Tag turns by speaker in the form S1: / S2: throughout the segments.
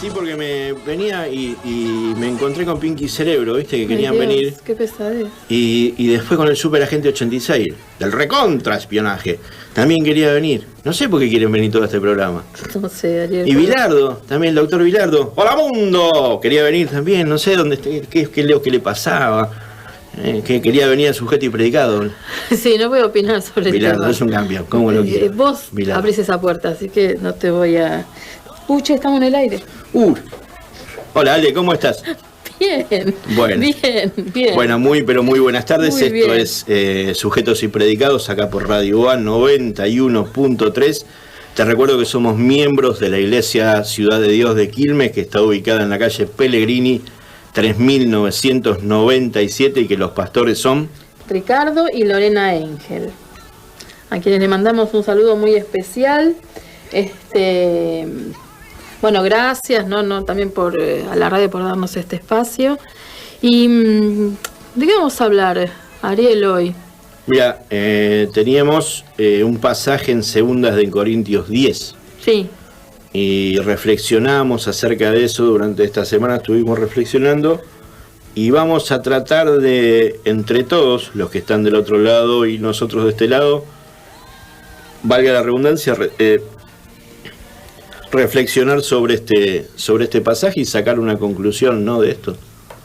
S1: Sí, porque me venía y me encontré con Pinky Cerebro, ¿viste? Que querían venir.
S2: Qué pesadez.
S1: Y después con el Super Agente 86, del recontra espionaje, también quería venir. No sé por qué quieren venir todo este programa.
S2: No sé, Ariel.
S1: Y Bilardo, también el doctor Bilardo. ¡Hola mundo! Quería venir también, no sé dónde, qué le pasaba. Que quería venir a sujeto y predicado.
S2: Sí, no voy a opinar sobre
S1: Bilardo,
S2: el tema.
S1: es un campeón, ¿cómo lo quiero?
S2: Vos
S1: Bilardo.
S2: abrís esa puerta, así que no te voy a... Puche, estamos en el aire.
S1: Hola Ale, ¿cómo estás?
S2: Bien,
S1: Bueno.
S2: bien.
S1: Bueno, pero muy buenas tardes.
S2: Muy
S1: Esto
S2: bien.
S1: es Sujetos y Predicados, acá por Radio UA 91.3. Te recuerdo que somos miembros de la Iglesia Ciudad de Dios de Quilmes, que está ubicada en la calle Pellegrini 3997, y que los pastores son...
S2: Ricardo y Lorena Engel, a quienes le mandamos un saludo muy especial. Bueno, gracias, no también a la radio por darnos este espacio. Y ¿de qué vamos a hablar, Ariel, hoy?
S1: Mira, teníamos un pasaje en Segundas de Corintios 10.
S2: Sí.
S1: Y reflexionamos acerca de eso durante esta semana, estuvimos reflexionando. Y vamos a tratar de, entre todos, los que están del otro lado y nosotros de este lado, valga la redundancia, reflexionar sobre este pasaje y sacar una conclusión, ¿no?, de esto.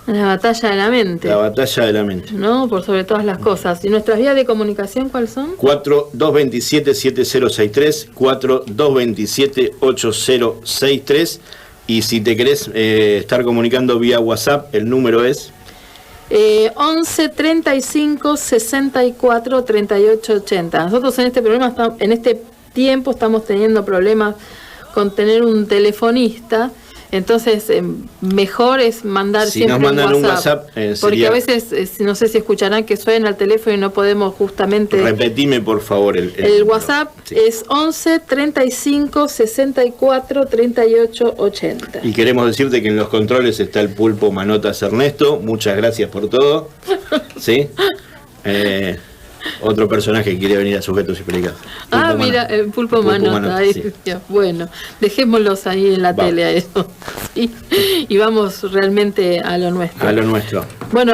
S2: La batalla de la mente.
S1: La batalla de la mente.
S2: ¿No? Por sobre todas las cosas. ¿Y nuestras vías de comunicación cuáles son?
S1: 4227-7063, 4227-8063. Y si te querés estar comunicando vía WhatsApp, el número es...
S2: 11 35 64 38 80. Nosotros en este programa, en este tiempo, estamos teniendo problemas con tener un telefonista. Entonces, mejor es mandar
S1: si
S2: siempre
S1: nos mandan
S2: un WhatsApp. Porque a veces, no sé si escucharán que suena el teléfono y no podemos justamente...
S1: Repetime, por favor,
S2: el WhatsApp. Sí. Es 11 35 64 38 80.
S1: Y queremos decirte que en los controles está el pulpo Manotas Ernesto. Muchas gracias por todo. ¿Sí? Otro personaje que quiere venir a Sujetos y Predicados.
S2: Mira, el pulpo Manota. Sí. Bueno, dejémoslos ahí en la tele a eso. ¿Sí? Y vamos realmente a lo nuestro.
S1: A lo nuestro.
S2: Bueno,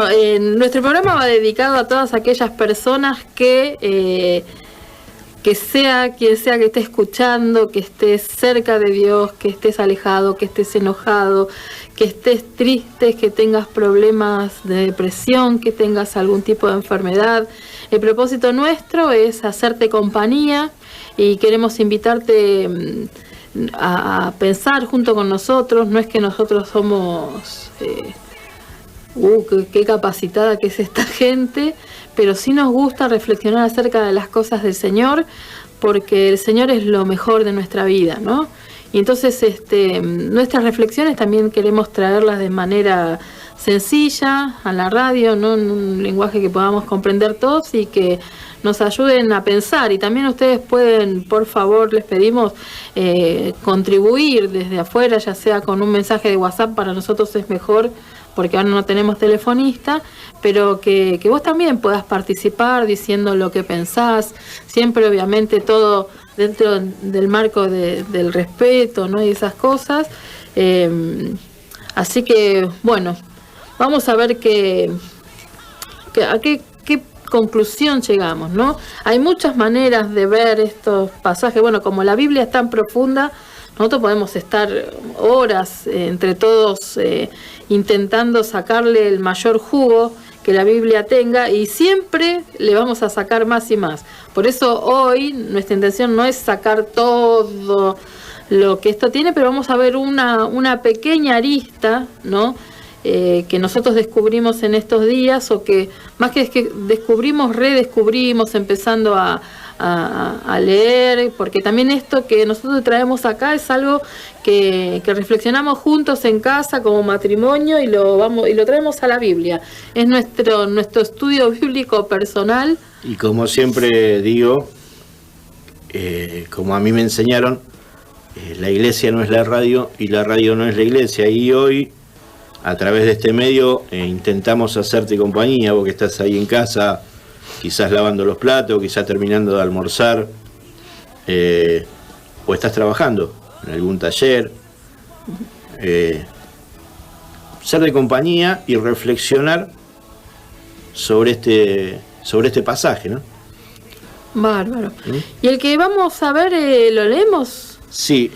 S2: nuestro programa va dedicado a todas aquellas personas que sea quien sea que esté escuchando, que estés cerca de Dios, que estés alejado, que estés enojado, que estés triste, que tengas problemas de depresión, que tengas algún tipo de enfermedad. El propósito nuestro es hacerte compañía y queremos invitarte a pensar junto con nosotros. No es que nosotros somos... qué capacitada que es esta gente, pero sí nos gusta reflexionar acerca de las cosas del Señor, porque el Señor es lo mejor de nuestra vida, ¿no? Y entonces nuestras reflexiones también queremos traerlas de manera sencilla a la radio, ¿no? En un lenguaje que podamos comprender todos y que nos ayuden a pensar. Y también ustedes pueden, por favor, les pedimos contribuir desde afuera, ya sea con un mensaje de WhatsApp. Para nosotros es mejor porque ahora no tenemos telefonista, pero que vos también puedas participar diciendo lo que pensás, siempre obviamente todo dentro del marco del respeto, ¿no? Y esas cosas. Así que, bueno, vamos a ver a qué conclusión llegamos, ¿no? Hay muchas maneras de ver estos pasajes. Bueno, como la Biblia es tan profunda, nosotros podemos estar horas entre todos intentando sacarle el mayor jugo que la Biblia tenga, y siempre le vamos a sacar más y más. Por eso hoy nuestra intención no es sacar todo lo que esto tiene, pero vamos a ver una pequeña arista, ¿no? Que nosotros descubrimos en estos días, o que más que descubrimos, redescubrimos, empezando a leer, porque también esto que nosotros traemos acá es algo que reflexionamos juntos en casa como matrimonio, y lo traemos a la Biblia. Es nuestro estudio bíblico personal.
S1: Y como siempre digo, como a mí me enseñaron, la iglesia no es la radio y la radio no es la iglesia. Y hoy, a través de este medio, intentamos hacerte compañía, vos que estás ahí en casa, quizás lavando los platos, quizás terminando de almorzar, o estás trabajando en algún taller, ser de compañía y reflexionar sobre este pasaje, ¿no?
S2: Bárbaro. ¿Y el que vamos a ver, lo leemos?
S1: Sí,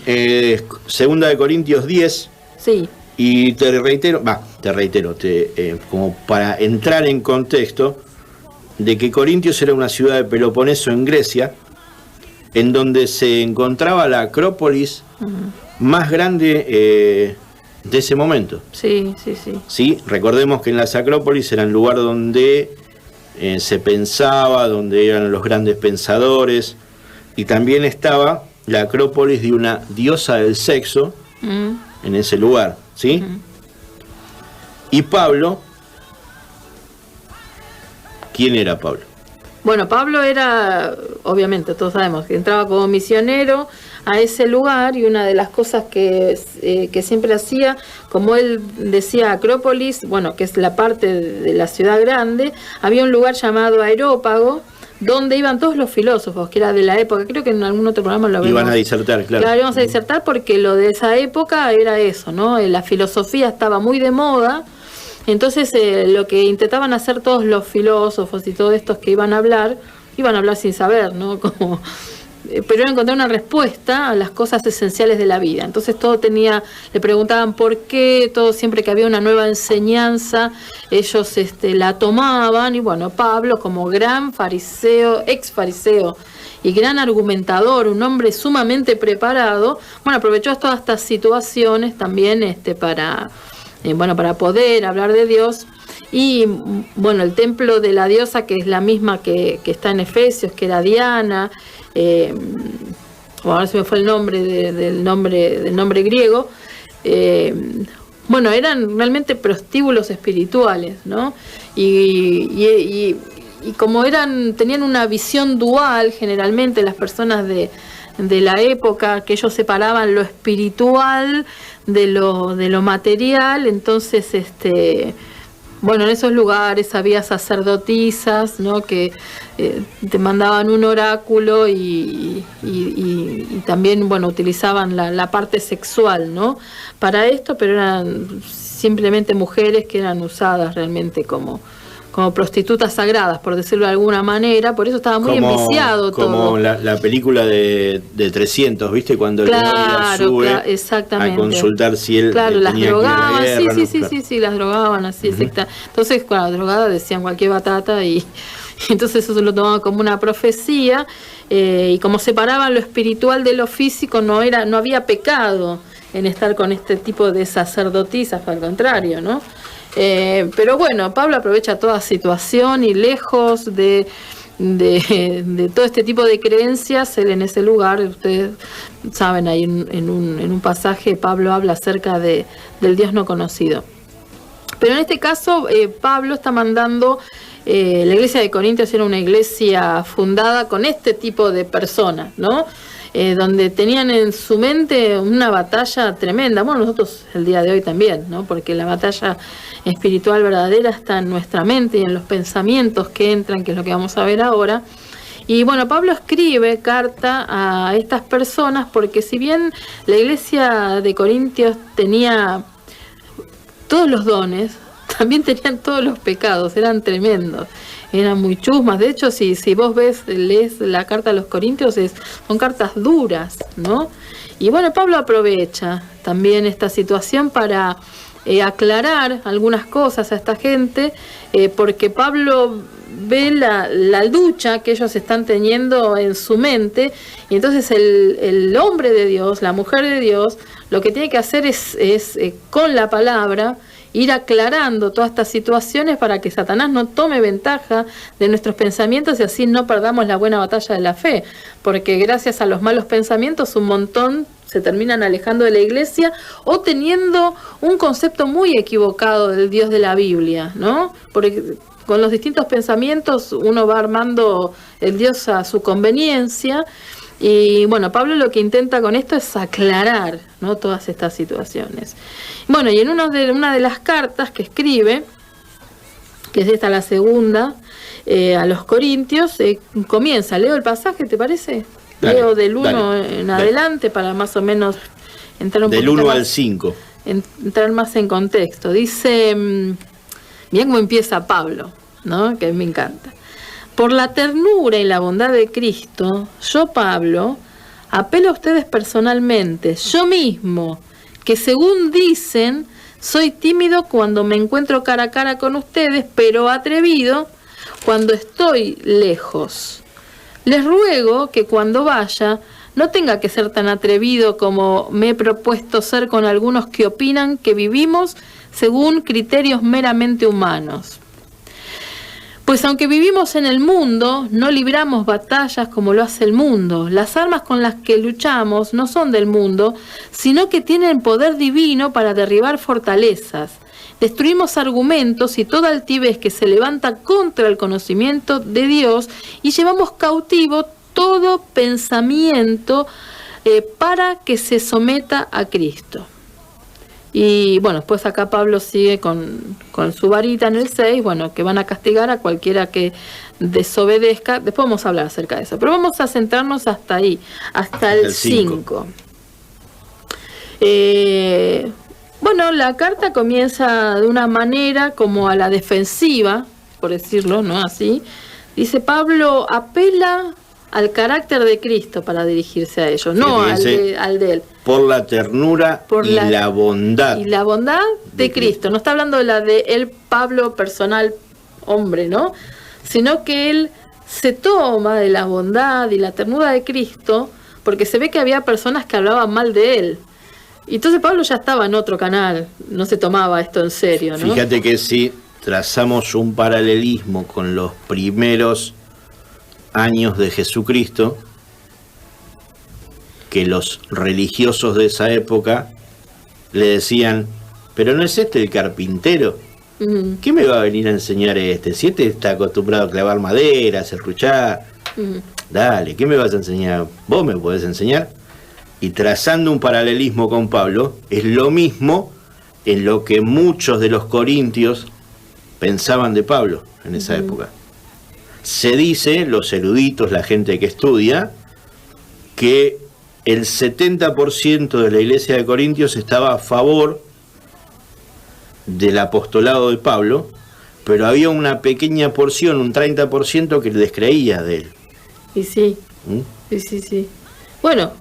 S1: Segunda de Corintios 10.
S2: Sí.
S1: Y te reitero, como para entrar en contexto, de que Corintios era una ciudad de Peloponeso en Grecia, en donde se encontraba la acrópolis más grande de ese momento.
S2: Sí.
S1: Sí, recordemos que en las acrópolis era el lugar donde se pensaba, donde eran los grandes pensadores, y también estaba la acrópolis de una diosa del sexo en ese lugar, ¿sí? Y Pablo, ¿quién era Pablo?
S2: Bueno, Pablo era, obviamente, todos sabemos, que entraba como misionero a ese lugar, y una de las cosas que siempre hacía, como él decía, Acrópolis, bueno, que es la parte de la ciudad grande, había un lugar llamado Areópago, donde iban todos los filósofos, que era de la época, creo que en algún otro programa lo vimos.
S1: Iban a disertar, claro.
S2: Claro, íbamos a disertar porque lo de esa época era eso, ¿no? La filosofía estaba muy de moda. Entonces lo que intentaban hacer todos los filósofos y todos estos que iban a hablar sin saber, ¿no? Pero encontrar una respuesta a las cosas esenciales de la vida. Entonces le preguntaban por qué, todo siempre que había una nueva enseñanza, ellos la tomaban, y bueno, Pablo, como gran fariseo, ex fariseo y gran argumentador, un hombre sumamente preparado, bueno, aprovechó todas estas situaciones también para poder hablar de Dios. Y bueno, el templo de la diosa, que es la misma que está en Efesios, que era Diana, ahora se me fue el nombre del nombre griego, eran realmente prostíbulos espirituales, ¿no? Y como tenían una visión dual, generalmente las personas de la época, que ellos separaban lo espiritual de lo material. Entonces en esos lugares había sacerdotisas, ¿no? Que te mandaban un oráculo y también, utilizaban la parte sexual, ¿no? Para esto, pero eran simplemente mujeres que eran usadas realmente como prostitutas sagradas, por decirlo de alguna manera. Por eso estaba muy enviciado todo.
S1: Como la película de 300, ¿viste? Cuando Leónidas sube
S2: exactamente.
S1: A consultar si él
S2: las
S1: tenía
S2: drogaban,
S1: que ir a la guerra,
S2: sí, las drogaban así, exacta. Entonces, con la drogada decían cualquier batata, y entonces eso se lo tomaban como una profecía, y como separaban lo espiritual de lo físico, no había pecado en estar con este tipo de sacerdotisas, al contrario, ¿no? Pero bueno, Pablo aprovecha toda situación, y lejos de todo este tipo de creencias, él en ese lugar, ustedes saben, ahí en un pasaje Pablo habla acerca del Dios no conocido. Pero en este caso Pablo está mandando, la iglesia de Corintios era una iglesia fundada con este tipo de personas, ¿no? Donde tenían en su mente una batalla tremenda. Bueno, nosotros el día de hoy también, ¿no? Porque la batalla espiritual verdadera está en nuestra mente y en los pensamientos que entran, que es lo que vamos a ver ahora. Y bueno, Pablo escribe carta a estas personas porque, si bien la iglesia de Corintios tenía todos los dones, también tenían todos los pecados, eran tremendos. Eran muy chusmas. De hecho, si vos lees la carta a los Corintios, son cartas duras, ¿no? Y bueno, Pablo aprovecha también esta situación para aclarar algunas cosas a esta gente, porque Pablo ve la lucha que ellos están teniendo en su mente, y entonces el hombre de Dios, la mujer de Dios, lo que tiene que hacer es con la palabra, ir aclarando todas estas situaciones para que Satanás no tome ventaja de nuestros pensamientos y así no perdamos la buena batalla de la fe, porque gracias a los malos pensamientos un montón se terminan alejando de la iglesia o teniendo un concepto muy equivocado del Dios de la Biblia, ¿no? Porque con los distintos pensamientos uno va armando el Dios a su conveniencia. Y bueno, Pablo lo que intenta con esto es aclarar, ¿no? Todas estas situaciones. Bueno, y en una de las cartas que escribe, que es esta la segunda, a los Corintios, comienza, leo el pasaje, ¿te parece? Leo del 1 en adelante para más o menos entrar un poquito
S1: del 1
S2: más.
S1: al 5.
S2: entrar más en contexto. Dice, mirá cómo empieza Pablo, ¿no? Que me encanta. Por la ternura y la bondad de Cristo, yo, Pablo, apelo a ustedes personalmente, yo mismo, que según dicen, soy tímido cuando me encuentro cara a cara con ustedes, pero atrevido cuando estoy lejos. Les ruego que cuando vaya, no tenga que ser tan atrevido como me he propuesto ser con algunos que opinan que vivimos según criterios meramente humanos. Pues aunque vivimos en el mundo, no libramos batallas como lo hace el mundo. Las armas con las que luchamos no son del mundo, sino que tienen poder divino para derribar fortalezas. Destruimos argumentos y toda altivez que se levanta contra el conocimiento de Dios y llevamos cautivo todo pensamiento para que se someta a Cristo. Y bueno, después acá Pablo sigue con su varita en el 6, bueno, que van a castigar a cualquiera que desobedezca. Después vamos a hablar acerca de eso, pero vamos a centrarnos hasta ahí, hasta el 5. Bueno, la carta comienza de una manera como a la defensiva, por decirlo, ¿no? Así. Dice Pablo, apela al carácter de Cristo para dirigirse a ellos, no al de él.
S1: Por la ternura y la bondad.
S2: Y la bondad de Cristo. No está hablando de la de él, Pablo, personal, hombre, ¿no? Sino que él se toma de la bondad y la ternura de Cristo, porque se ve que había personas que hablaban mal de él. Y entonces Pablo ya estaba en otro canal, no se tomaba esto en serio, ¿no?
S1: Fíjate que si trazamos un paralelismo con los primeros años de Jesucristo, que los religiosos de esa época le decían, pero ¿no es este el carpintero? ¿Qué me va a venir a enseñar este? Si este está acostumbrado a clavar madera, a serruchar, dale, ¿qué me vas a enseñar? ¿Vos me podés enseñar? Y trazando un paralelismo con Pablo, es lo mismo en lo que muchos de los corintios pensaban de Pablo en esa época. Se dice, los eruditos, la gente que estudia, que el 70% de la iglesia de Corintios estaba a favor del apostolado de Pablo, pero había una pequeña porción, un 30% que descreía de él.
S2: Y sí, sí. Bueno,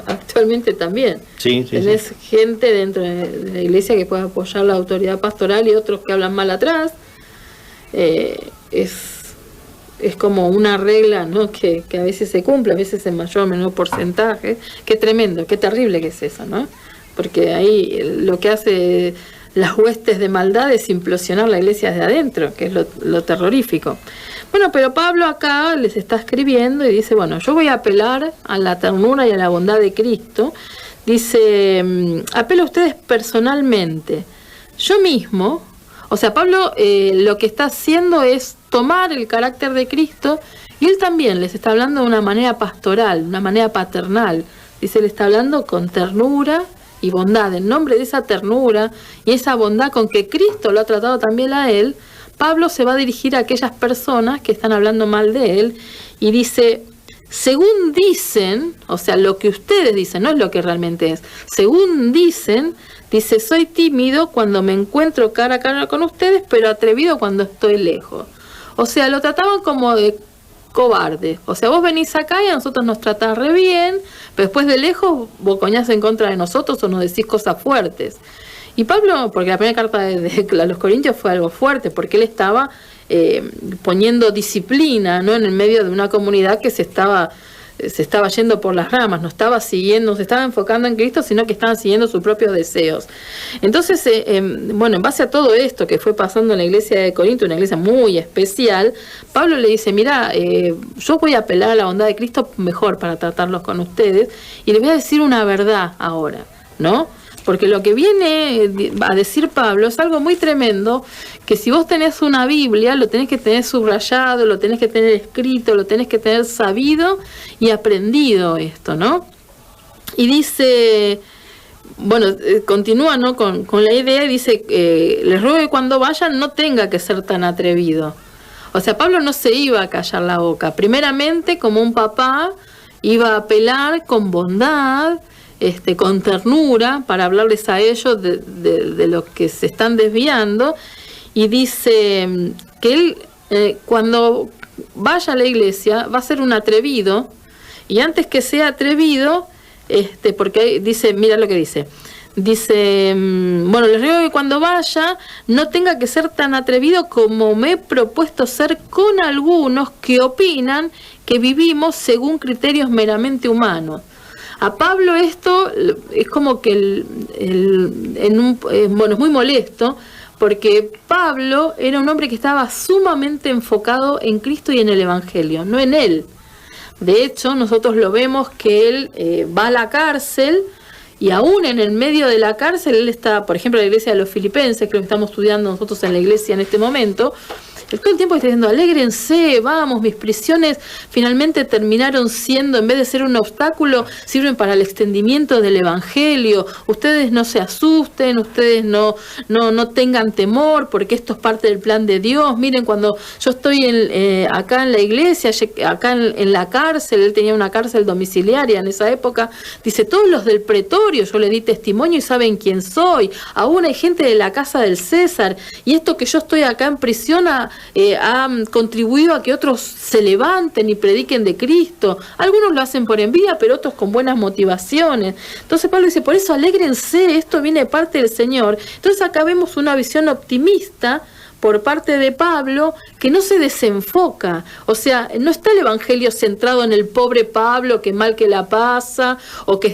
S2: actualmente también. Tenés gente dentro de la iglesia que puede apoyar la autoridad pastoral y otros que hablan mal atrás. Es como una regla, ¿no? que a veces se cumple, a veces en mayor o menor porcentaje. Qué tremendo, qué terrible que es eso, ¿no? Porque ahí lo que hace las huestes de maldad es implosionar la iglesia desde adentro, que es lo terrorífico. Bueno, pero Pablo acá les está escribiendo y dice, bueno, yo voy a apelar a la ternura y a la bondad de Cristo. Dice, apelo a ustedes personalmente. Yo mismo, o sea, Pablo lo que está haciendo es tomar el carácter de Cristo y él también les está hablando de una manera pastoral, una manera paternal. Dice, él está hablando con ternura y bondad. En nombre de esa ternura y esa bondad con que Cristo lo ha tratado también a él, Pablo se va a dirigir a aquellas personas que están hablando mal de él y dice, según dicen, o sea, lo que ustedes dicen, no es lo que realmente es, según dicen, dice, soy tímido cuando me encuentro cara a cara con ustedes, pero atrevido cuando estoy lejos. O sea, lo trataban como de cobarde. O sea, vos venís acá y a nosotros nos tratás re bien, pero después de lejos vos coñás en contra de nosotros o nos decís cosas fuertes. Y Pablo, porque la primera carta de los Corintios fue algo fuerte, porque él estaba poniendo disciplina, ¿no? En el medio de una comunidad que se estaba yendo por las ramas, no estaba siguiendo, no se estaba enfocando en Cristo, sino que estaban siguiendo sus propios deseos. Entonces, bueno, en base a todo esto que fue pasando en la iglesia de Corinto, una iglesia muy especial, Pablo le dice, mira, yo voy a apelar a la bondad de Cristo mejor para tratarlos con ustedes, y les voy a decir una verdad ahora, ¿no? Porque lo que viene a decir Pablo es algo muy tremendo, que si vos tenés una Biblia, lo tenés que tener subrayado, lo tenés que tener escrito, lo tenés que tener sabido y aprendido esto, ¿no? Y dice, bueno, continúa, ¿no? con la idea y dice, les ruego que cuando vayan no tenga que ser tan atrevido. O sea, Pablo no se iba a callar la boca. Primeramente, como un papá, iba a apelar con bondad, con ternura para hablarles a ellos de lo que se están desviando, y dice que él cuando vaya a la iglesia va a ser un atrevido, y antes que sea atrevido, porque dice, mira lo que dice, bueno, les ruego que cuando vaya no tenga que ser tan atrevido como me he propuesto ser con algunos que opinan que vivimos según criterios meramente humanos. A Pablo esto es como que bueno, es muy molesto, porque Pablo era un hombre que estaba sumamente enfocado en Cristo y en el Evangelio, no en él. De hecho, nosotros lo vemos que él va a la cárcel, y aún en el medio de la cárcel, él está, por ejemplo, en la iglesia de los Filipenses, creo que estamos estudiando nosotros en la iglesia en este momento, él todo el tiempo está diciendo, alégrense, vamos, mis prisiones finalmente terminaron siendo, en vez de ser un obstáculo, sirven para el extendimiento del Evangelio, ustedes no se asusten, ustedes no tengan temor, porque esto es parte del plan de Dios. Miren, cuando yo estoy acá en la iglesia, acá en la cárcel, él tenía una cárcel domiciliaria en esa época, dice, todos los del pretorio, yo le di testimonio y saben quién soy, aún hay gente de la casa del César, y esto que yo estoy acá en prisión ha contribuido a que otros se levanten y prediquen de Cristo. Algunos lo hacen por envidia, pero otros con buenas motivaciones. Entonces Pablo dice, por eso alégrense, esto viene de parte del Señor. Entonces acá vemos una visión optimista por parte de Pablo, que no se desenfoca. O sea, no está el Evangelio centrado en el pobre Pablo, que mal que la pasa, o que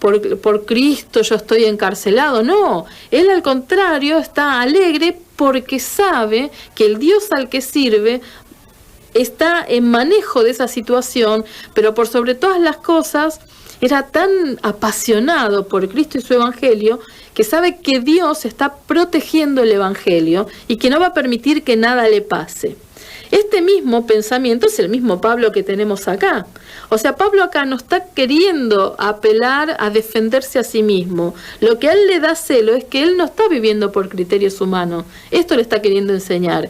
S2: por Cristo yo estoy encarcelado. No, él al contrario está alegre porque sabe que el Dios al que sirve está en manejo de esa situación, pero por sobre todas las cosas era tan apasionado por Cristo y su Evangelio que sabe que Dios está protegiendo el Evangelio y que no va a permitir que nada le pase. Este mismo pensamiento es el mismo Pablo que tenemos acá. O sea, Pablo acá no está queriendo apelar a defenderse a sí mismo. Lo que a él le da celo es que él no está viviendo por criterios humanos. Esto le está queriendo enseñar.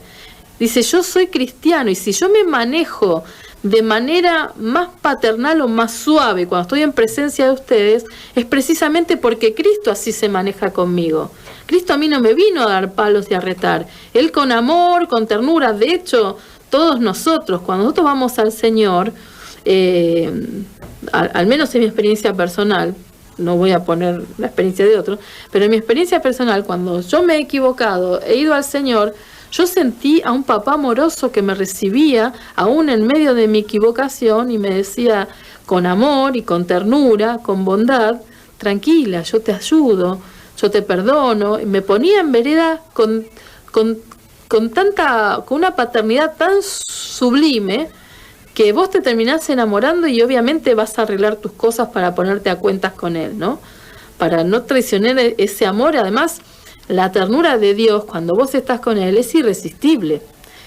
S2: Dice, yo soy cristiano y si yo me manejo de manera más paternal o más suave cuando estoy en presencia de ustedes, es precisamente porque Cristo así se maneja conmigo. Cristo a mí no me vino a dar palos y a retar. Él con amor, con ternura. De hecho, todos nosotros, cuando nosotros vamos al Señor, al menos en mi experiencia personal, no voy a poner la experiencia de otro, pero en mi experiencia personal, cuando yo me he equivocado, he ido al Señor, yo sentí a un papá amoroso que me recibía aún en medio de mi equivocación y me decía con amor y con ternura, con bondad, tranquila, yo te ayudo, yo te perdono. Y me ponía en vereda con una paternidad tan sublime que vos te terminás enamorando y obviamente vas a arreglar tus cosas para ponerte a cuentas con él, ¿no? Para no traicionar ese amor. Además, la ternura de Dios, cuando vos estás con él, es irresistible.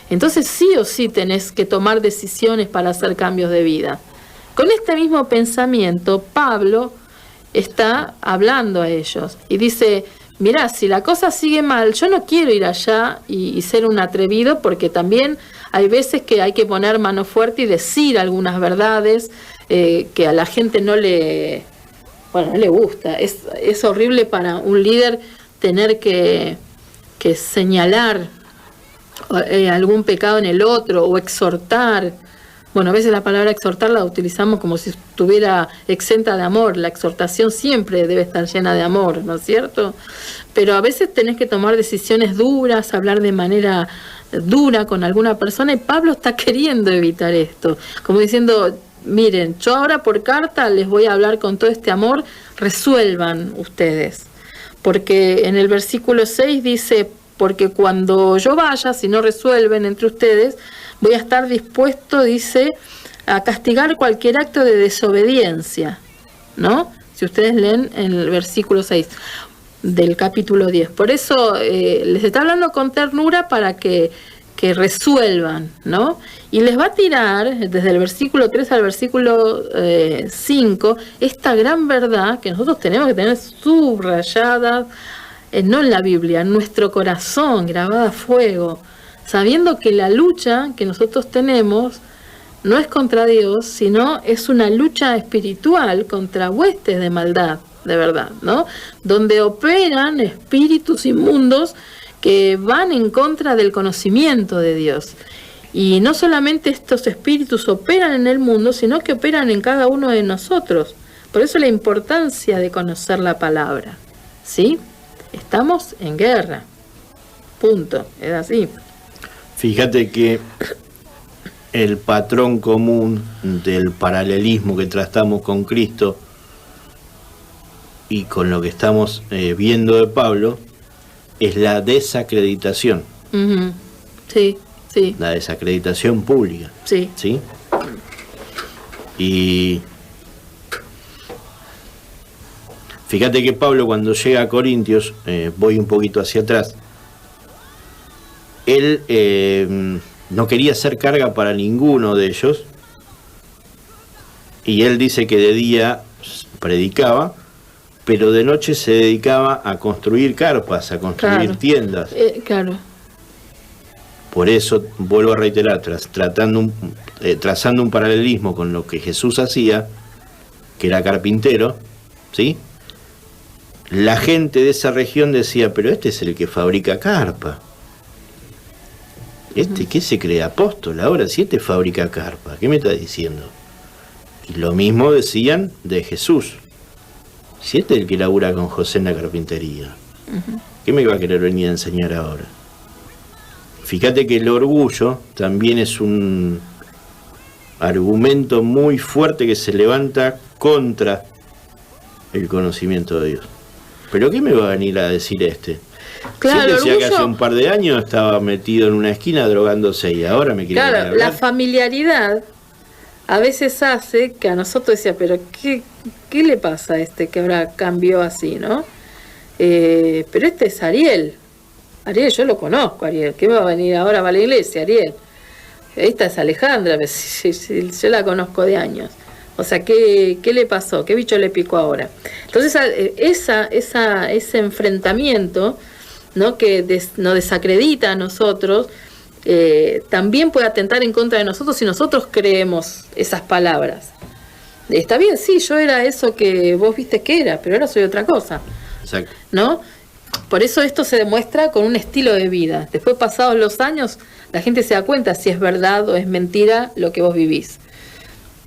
S2: Entonces sí o sí tenés que tomar decisiones para hacer cambios de vida. Con este mismo pensamiento, Pablo está hablando a ellos y dice, mirá, si la cosa sigue mal, yo no quiero ir allá y ser un atrevido, porque también hay veces que hay que poner mano fuerte y decir algunas verdades que a la gente no le gusta. Es horrible para un líder tener que señalar algún pecado en el otro o exhortar. Bueno, a veces la palabra exhortar la utilizamos como si estuviera exenta de amor. La exhortación siempre debe estar llena de amor, ¿no es cierto? Pero a veces tenés que tomar decisiones duras, hablar de manera dura con alguna persona, y Pablo está queriendo evitar esto, como diciendo, miren, yo ahora por carta les voy a hablar con todo este amor, resuelvan ustedes. Porque en el versículo 6 dice, porque cuando yo vaya, si no resuelven entre ustedes, voy a estar dispuesto, dice, a castigar cualquier acto de desobediencia, ¿no? Si ustedes leen en el versículo 6 del capítulo 10. Por eso les está hablando con ternura para que resuelvan, ¿no? Y les va a tirar, desde el versículo 3 al versículo 5, esta gran verdad que nosotros tenemos que tener subrayada, no en la Biblia, en nuestro corazón, grabada a fuego, sabiendo que la lucha que nosotros tenemos no es contra Dios, sino es una lucha espiritual contra huestes de maldad, de verdad, ¿no? Donde operan espíritus inmundos que van en contra del conocimiento de Dios. Y no solamente estos espíritus operan en el mundo, sino que operan en cada uno de nosotros. Por eso la importancia de conocer la palabra, ¿sí? Estamos en guerra. Punto. Es así.
S1: Fíjate que el patrón común del paralelismo que tratamos con Cristo y con lo que estamos viendo de Pablo es la desacreditación.
S2: Uh-huh. Sí, sí.
S1: La desacreditación pública.
S2: Sí.
S1: ¿Sí? Y fíjate que Pablo, cuando llega a Corintios, voy un poquito hacia atrás, él no quería hacer carga para ninguno de ellos, y él dice que de día predicaba, pero de noche se dedicaba a construir carpas, a construir tiendas.
S2: Claro.
S1: Por eso, vuelvo a reiterar, trazando un paralelismo con lo que Jesús hacía, que era carpintero, ¿sí? La gente de esa región decía, pero este es el que fabrica carpa. ¿Qué se cree? Apóstol. Ahora, si este fabrica carpa, ¿qué me está diciendo? Y lo mismo decían de Jesús. Si este es el que labura con José en la carpintería, ¿qué me va a querer venir a enseñar ahora? Fíjate que el orgullo también es un argumento muy fuerte que se levanta contra el conocimiento de Dios. ¿Pero qué me va a venir a decir este?
S2: Claro,
S1: si él decía
S2: orgullo,
S1: que hace un par de años estaba metido en una esquina drogándose y ahora me quiere
S2: claro,
S1: hablar.
S2: la familiaridad a veces hace que a nosotros decía, pero ¿qué le pasa a este que ahora cambió así, no? Pero este es Ariel. Ariel, yo lo conozco, Ariel. ¿Qué va a venir ahora a la iglesia, Ariel? Esta es Alejandra, yo la conozco de años. O sea, ¿qué le pasó? ¿Qué bicho le picó ahora? Entonces, ese enfrentamiento, ¿no? Que nos desacredita a nosotros, también puede atentar en contra de nosotros si nosotros creemos esas palabras. Está bien, sí, yo era eso que vos viste que era, pero ahora soy otra cosa.
S1: Exacto.
S2: ¿No? Por eso esto se demuestra con un estilo de vida. Después, pasados los años, la gente se da cuenta si es verdad o es mentira lo que vos vivís.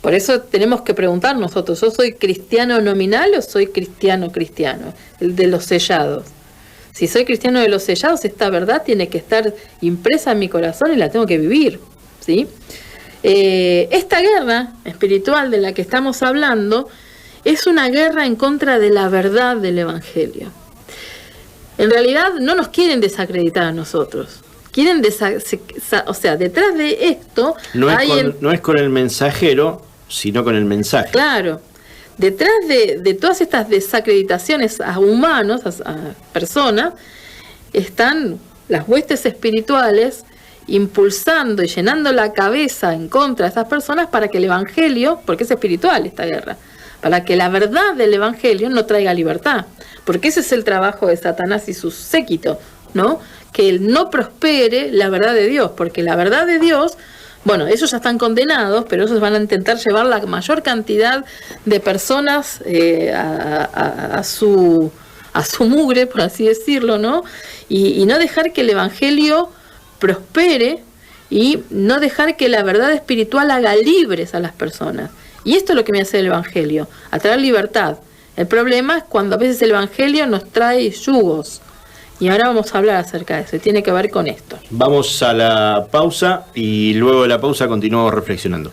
S2: Por eso tenemos que preguntar nosotros, ¿yo soy cristiano nominal o soy cristiano, el de los sellados? Si soy cristiano de los sellados, esta verdad tiene que estar impresa en mi corazón y la tengo que vivir, ¿sí? Esta guerra espiritual de la que estamos hablando es una guerra en contra de la verdad del Evangelio. En realidad no nos quieren desacreditar a nosotros. Quieren o sea, detrás de esto
S1: no es con el mensajero, sino con el mensaje.
S2: Claro. Detrás de todas estas desacreditaciones a humanos, a personas, están las huestes espirituales impulsando y llenando la cabeza en contra de esas personas para que el Evangelio, porque es espiritual esta guerra, para que la verdad del Evangelio no traiga libertad. Porque ese es el trabajo de Satanás y su séquito, ¿no? Que él no prospere la verdad de Dios, porque la verdad de Dios, bueno, ellos ya están condenados, pero ellos van a intentar llevar la mayor cantidad de personas a su mugre, por así decirlo, ¿no? Y no dejar que el Evangelio prospere y no dejar que la verdad espiritual haga libres a las personas. Y esto es lo que me hace el Evangelio, atraer libertad. El problema es cuando a veces el Evangelio nos trae yugos. Y ahora vamos a hablar acerca de eso, y tiene que ver con esto.
S1: Vamos a la pausa y luego de la pausa continuamos reflexionando.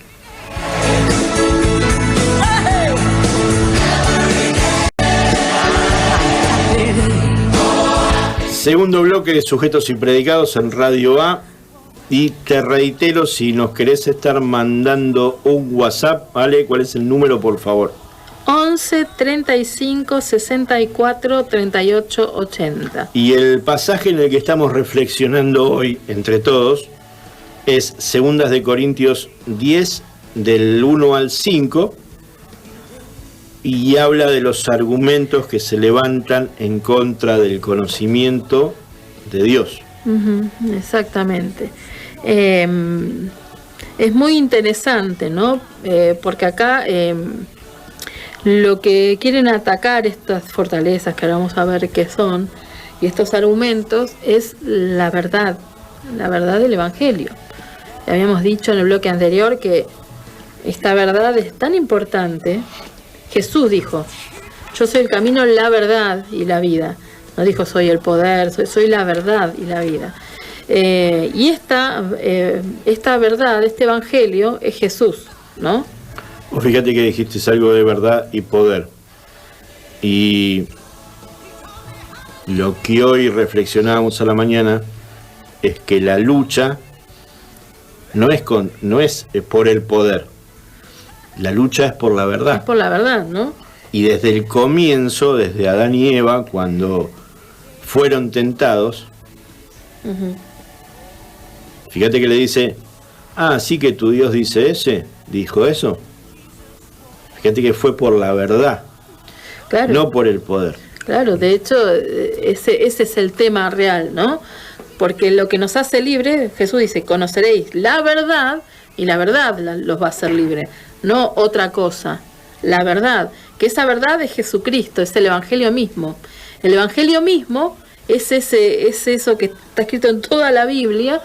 S1: Segundo bloque de Sujetos y Predicados en Radio A. Y te reitero, si nos querés estar mandando un WhatsApp, ¿vale? ¿Cuál es el número, por favor?
S2: 11 35 64 38 80.
S1: Y el pasaje en el que estamos reflexionando hoy, entre todos, es 2 de Corintios 10, del 1 al 5, y habla de los argumentos que se levantan en contra del conocimiento de Dios.
S2: Exactamente. Es muy interesante, ¿no? Porque acá lo que quieren atacar estas fortalezas, que ahora vamos a ver qué son, y estos argumentos, es la verdad del Evangelio. Habíamos dicho en el bloque anterior que esta verdad es tan importante. Jesús dijo: yo soy el camino, la verdad y la vida. No dijo soy el poder, soy la verdad y la vida. Y esta verdad, este Evangelio, es Jesús, ¿no?
S1: Fíjate que dijiste algo de verdad y poder. Y lo que hoy reflexionábamos a la mañana es que la lucha no es por el poder. La lucha es por la verdad.
S2: Es por la verdad, ¿no?
S1: Y desde el comienzo, desde Adán y Eva, cuando fueron tentados, fíjate que le dice: sí que tu Dios dijo eso. Fíjate que fue por la verdad, claro, no por el poder.
S2: Claro, de hecho, ese es el tema real, ¿no? Porque lo que nos hace libre, Jesús dice: conoceréis la verdad, y la verdad los va a hacer libre, no otra cosa. La verdad, que esa verdad es Jesucristo, es el Evangelio mismo. El Evangelio mismo es eso que está escrito en toda la Biblia,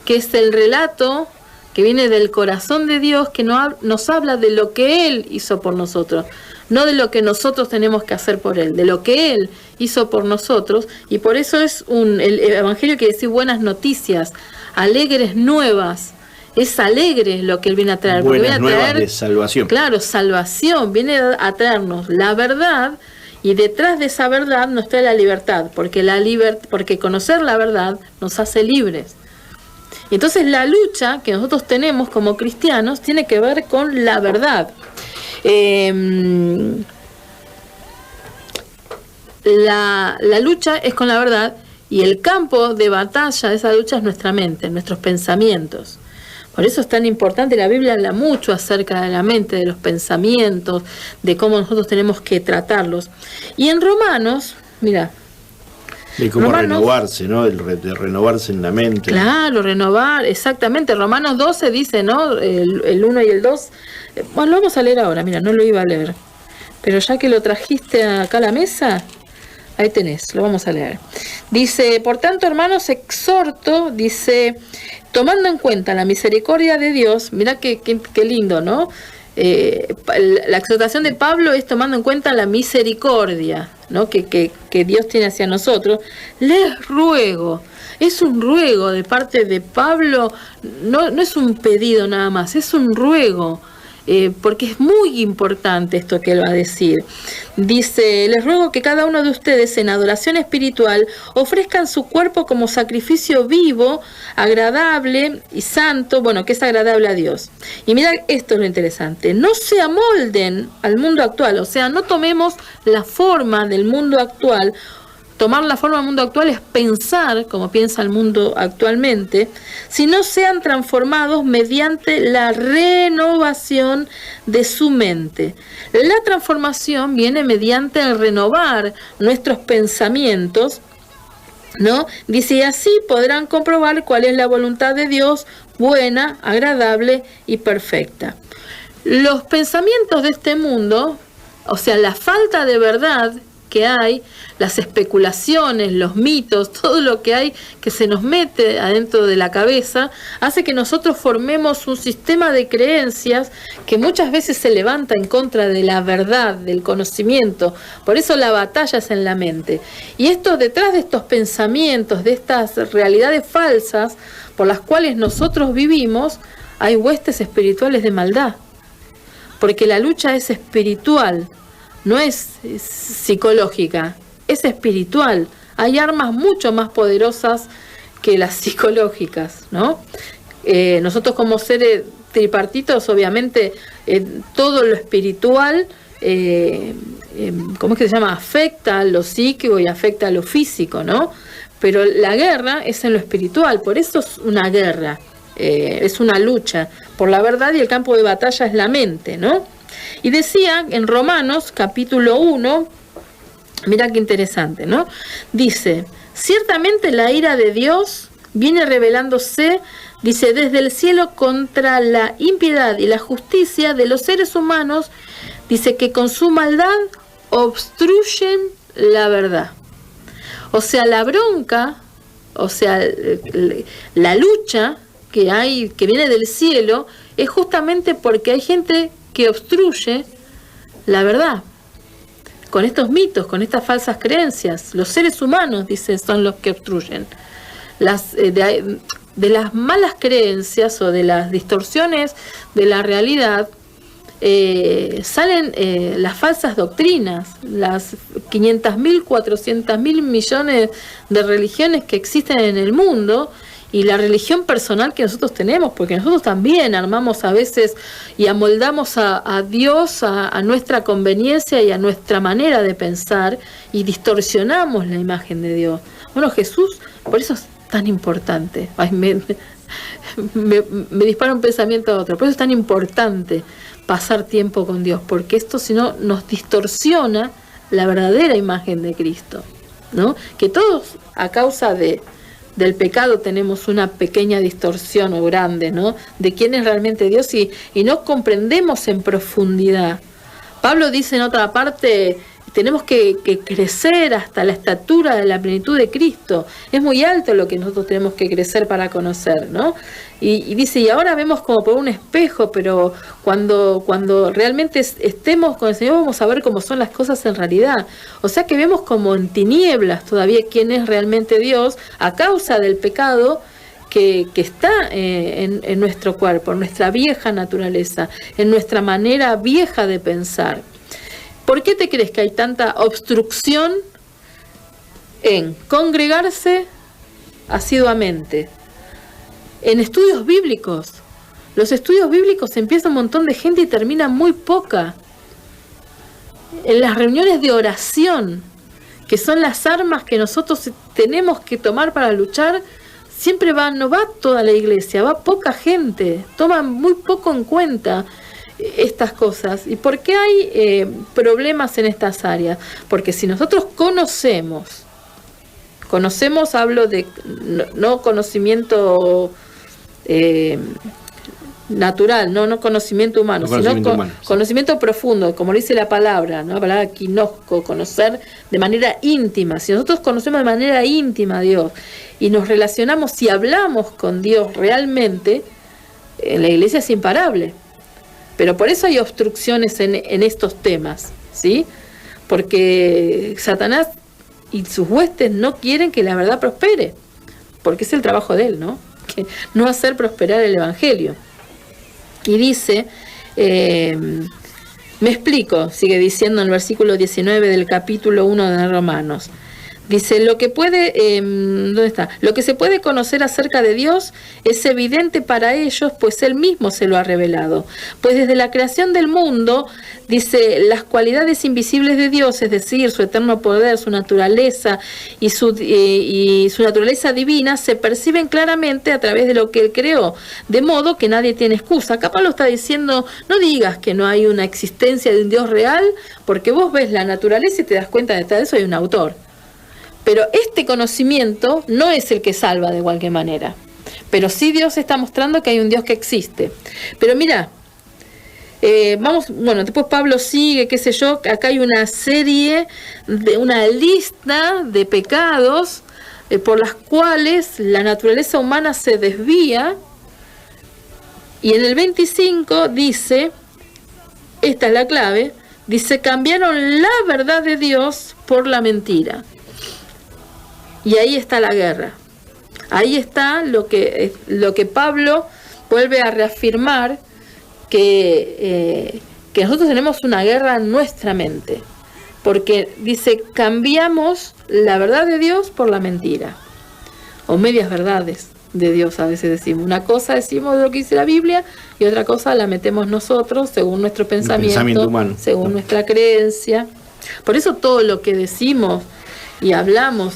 S2: que es el relato que viene del corazón de Dios, que nos habla de lo que Él hizo por nosotros, no de lo que nosotros tenemos que hacer por Él, de lo que Él hizo por nosotros. Y por eso el Evangelio quiere decir buenas noticias, alegres nuevas. Es alegre lo que Él viene a traer.
S1: Buenas nuevas de salvación.
S2: Claro, salvación. Viene a traernos la verdad, y detrás de esa verdad nos trae la libertad, porque conocer la verdad nos hace libres. Entonces la lucha que nosotros tenemos como cristianos tiene que ver con la verdad. La lucha es con la verdad, y el campo de batalla de esa lucha es nuestra mente, nuestros pensamientos. Por eso es tan importante. La Biblia habla mucho acerca de la mente, de los pensamientos, de cómo nosotros tenemos que tratarlos. Y en Romanos, mira,
S1: de cómo renovarse, ¿no? De renovarse en la mente.
S2: Claro, renovar, exactamente. Romanos 12 dice, ¿no? El 1 y el 2. Bueno, lo vamos a leer ahora, mira, no lo iba a leer. Pero ya que lo trajiste acá a la mesa, ahí tenés, lo vamos a leer. Dice: por tanto, hermanos, exhorto, dice, tomando en cuenta la misericordia de Dios. Mira qué lindo, ¿no? La exhortación de Pablo es tomando en cuenta la misericordia, ¿no? que Dios tiene hacia nosotros. Les ruego, es un ruego de parte de Pablo, no es un pedido nada más, es un ruego. Porque es muy importante esto que él va a decir. Dice: les ruego que cada uno de ustedes en adoración espiritual ofrezcan su cuerpo como sacrificio vivo, agradable y santo, que es agradable a Dios. Y mira, esto es lo interesante: no se amolden al mundo actual, o sea, no tomemos la forma del mundo actual. Tomar la forma del mundo actual es pensar como piensa el mundo actualmente, sino sean transformados mediante la renovación de su mente. La transformación viene mediante el renovar nuestros pensamientos, ¿no? Dice: y así podrán comprobar cuál es la voluntad de Dios, buena, agradable y perfecta. Los pensamientos de este mundo, o sea, la falta de verdad que hay, las especulaciones, los mitos, todo lo que hay que se nos mete adentro de la cabeza, hace que nosotros formemos un sistema de creencias que muchas veces se levanta en contra de la verdad, del conocimiento. Por eso la batalla es en la mente. Y detrás de estos pensamientos, de estas realidades falsas por las cuales nosotros vivimos, hay huestes espirituales de maldad. Porque la lucha es espiritual. No es psicológica, es espiritual. Hay armas mucho más poderosas que las psicológicas, ¿no? Nosotros como seres tripartitos, obviamente, todo lo espiritual, ¿cómo es que se llama? Afecta a lo psíquico y afecta a lo físico, ¿no? Pero la guerra es en lo espiritual, por eso es una guerra, es una lucha por la verdad, y el campo de batalla es la mente, ¿no? Y decía en Romanos capítulo 1, mira qué interesante, ¿no? Dice: ciertamente la ira de Dios viene revelándose dice, desde el cielo contra la impiedad y la justicia de los seres humanos, dice que con su maldad obstruyen la verdad. O sea, la bronca, o sea, la lucha que hay, que viene del cielo, es justamente porque hay gente que obstruye la verdad. Con estos mitos, con estas falsas creencias. Los seres humanos, dice, son los que obstruyen. De las malas creencias o de las distorsiones de la realidad, salen las falsas doctrinas, las 500.000, 400.000 millones de religiones que existen en el mundo, y la religión personal que nosotros tenemos, porque nosotros también armamos a veces y amoldamos a Dios a nuestra conveniencia y a nuestra manera de pensar, y distorsionamos la imagen de Dios. Bueno, Jesús, por eso es tan importante. Ay, me dispara un pensamiento a otro. Por eso es tan importante pasar tiempo con Dios, porque esto si no nos distorsiona la verdadera imagen de Cristo, ¿no? Que todos a causa del pecado tenemos una pequeña distorsión o grande, ¿no? De quién es realmente Dios y no comprendemos en profundidad. Pablo dice en otra parte, tenemos que crecer hasta la estatura de la plenitud de Cristo. Es muy alto lo que nosotros tenemos que crecer para conocer, ¿no? Y dice, y ahora vemos como por un espejo, pero cuando realmente estemos con el Señor vamos a ver cómo son las cosas en realidad. O sea que vemos como en tinieblas todavía quién es realmente Dios a causa del pecado que está en nuestro cuerpo, en nuestra vieja naturaleza, en nuestra manera vieja de pensar. ¿Por qué te crees que hay tanta obstrucción en congregarse asiduamente? En estudios bíblicos. Los estudios bíblicos empieza un montón de gente y termina muy poca. En las reuniones de oración, que son las armas que nosotros tenemos que tomar para luchar, siempre no va toda la iglesia, va poca gente, toman muy poco en cuenta estas cosas. ¿Y por qué hay problemas en estas áreas? Porque si nosotros conocemos, hablo de no conocimiento natural, no conocimiento humano, sino conocimiento profundo, como dice la palabra, ¿no? La palabra kinosco, conocer de manera íntima. Si nosotros conocemos de manera íntima a Dios y nos relacionamos y hablamos con Dios realmente, en la iglesia es imparable. Pero por eso hay obstrucciones en estos temas, ¿sí? Porque Satanás y sus huestes no quieren que la verdad prospere, porque es el trabajo de él, ¿no? Que no hacer prosperar el evangelio. Y dice, me explico, sigue diciendo en el versículo 19 del capítulo 1 de Romanos. Dice, lo que se puede conocer acerca de Dios es evidente para ellos, pues Él mismo se lo ha revelado. Pues desde la creación del mundo, dice, las cualidades invisibles de Dios, es decir, su eterno poder, su naturaleza y su naturaleza divina, se perciben claramente a través de lo que Él creó, de modo que nadie tiene excusa. Acá Pablo está diciendo, no digas que no hay una existencia de un Dios real, porque vos ves la naturaleza y te das cuenta de que detrás de eso hay un autor. Pero este conocimiento no es el que salva de cualquier manera. Pero sí Dios está mostrando que hay un Dios que existe. Pero mira, después Pablo sigue, qué sé yo, acá hay una lista de pecados por las cuales la naturaleza humana se desvía. Y en el 25 dice, esta es la clave, dice, cambiaron la verdad de Dios por la mentira. Y ahí está la guerra. Ahí está lo que Pablo vuelve a reafirmar, que nosotros tenemos una guerra en nuestra mente. Porque dice, cambiamos la verdad de Dios por la mentira. O medias verdades de Dios a veces decimos. Una cosa decimos de lo que dice la Biblia y otra cosa la metemos nosotros según nuestro pensamiento humano, según nuestra creencia. Por eso todo lo que decimos y hablamos,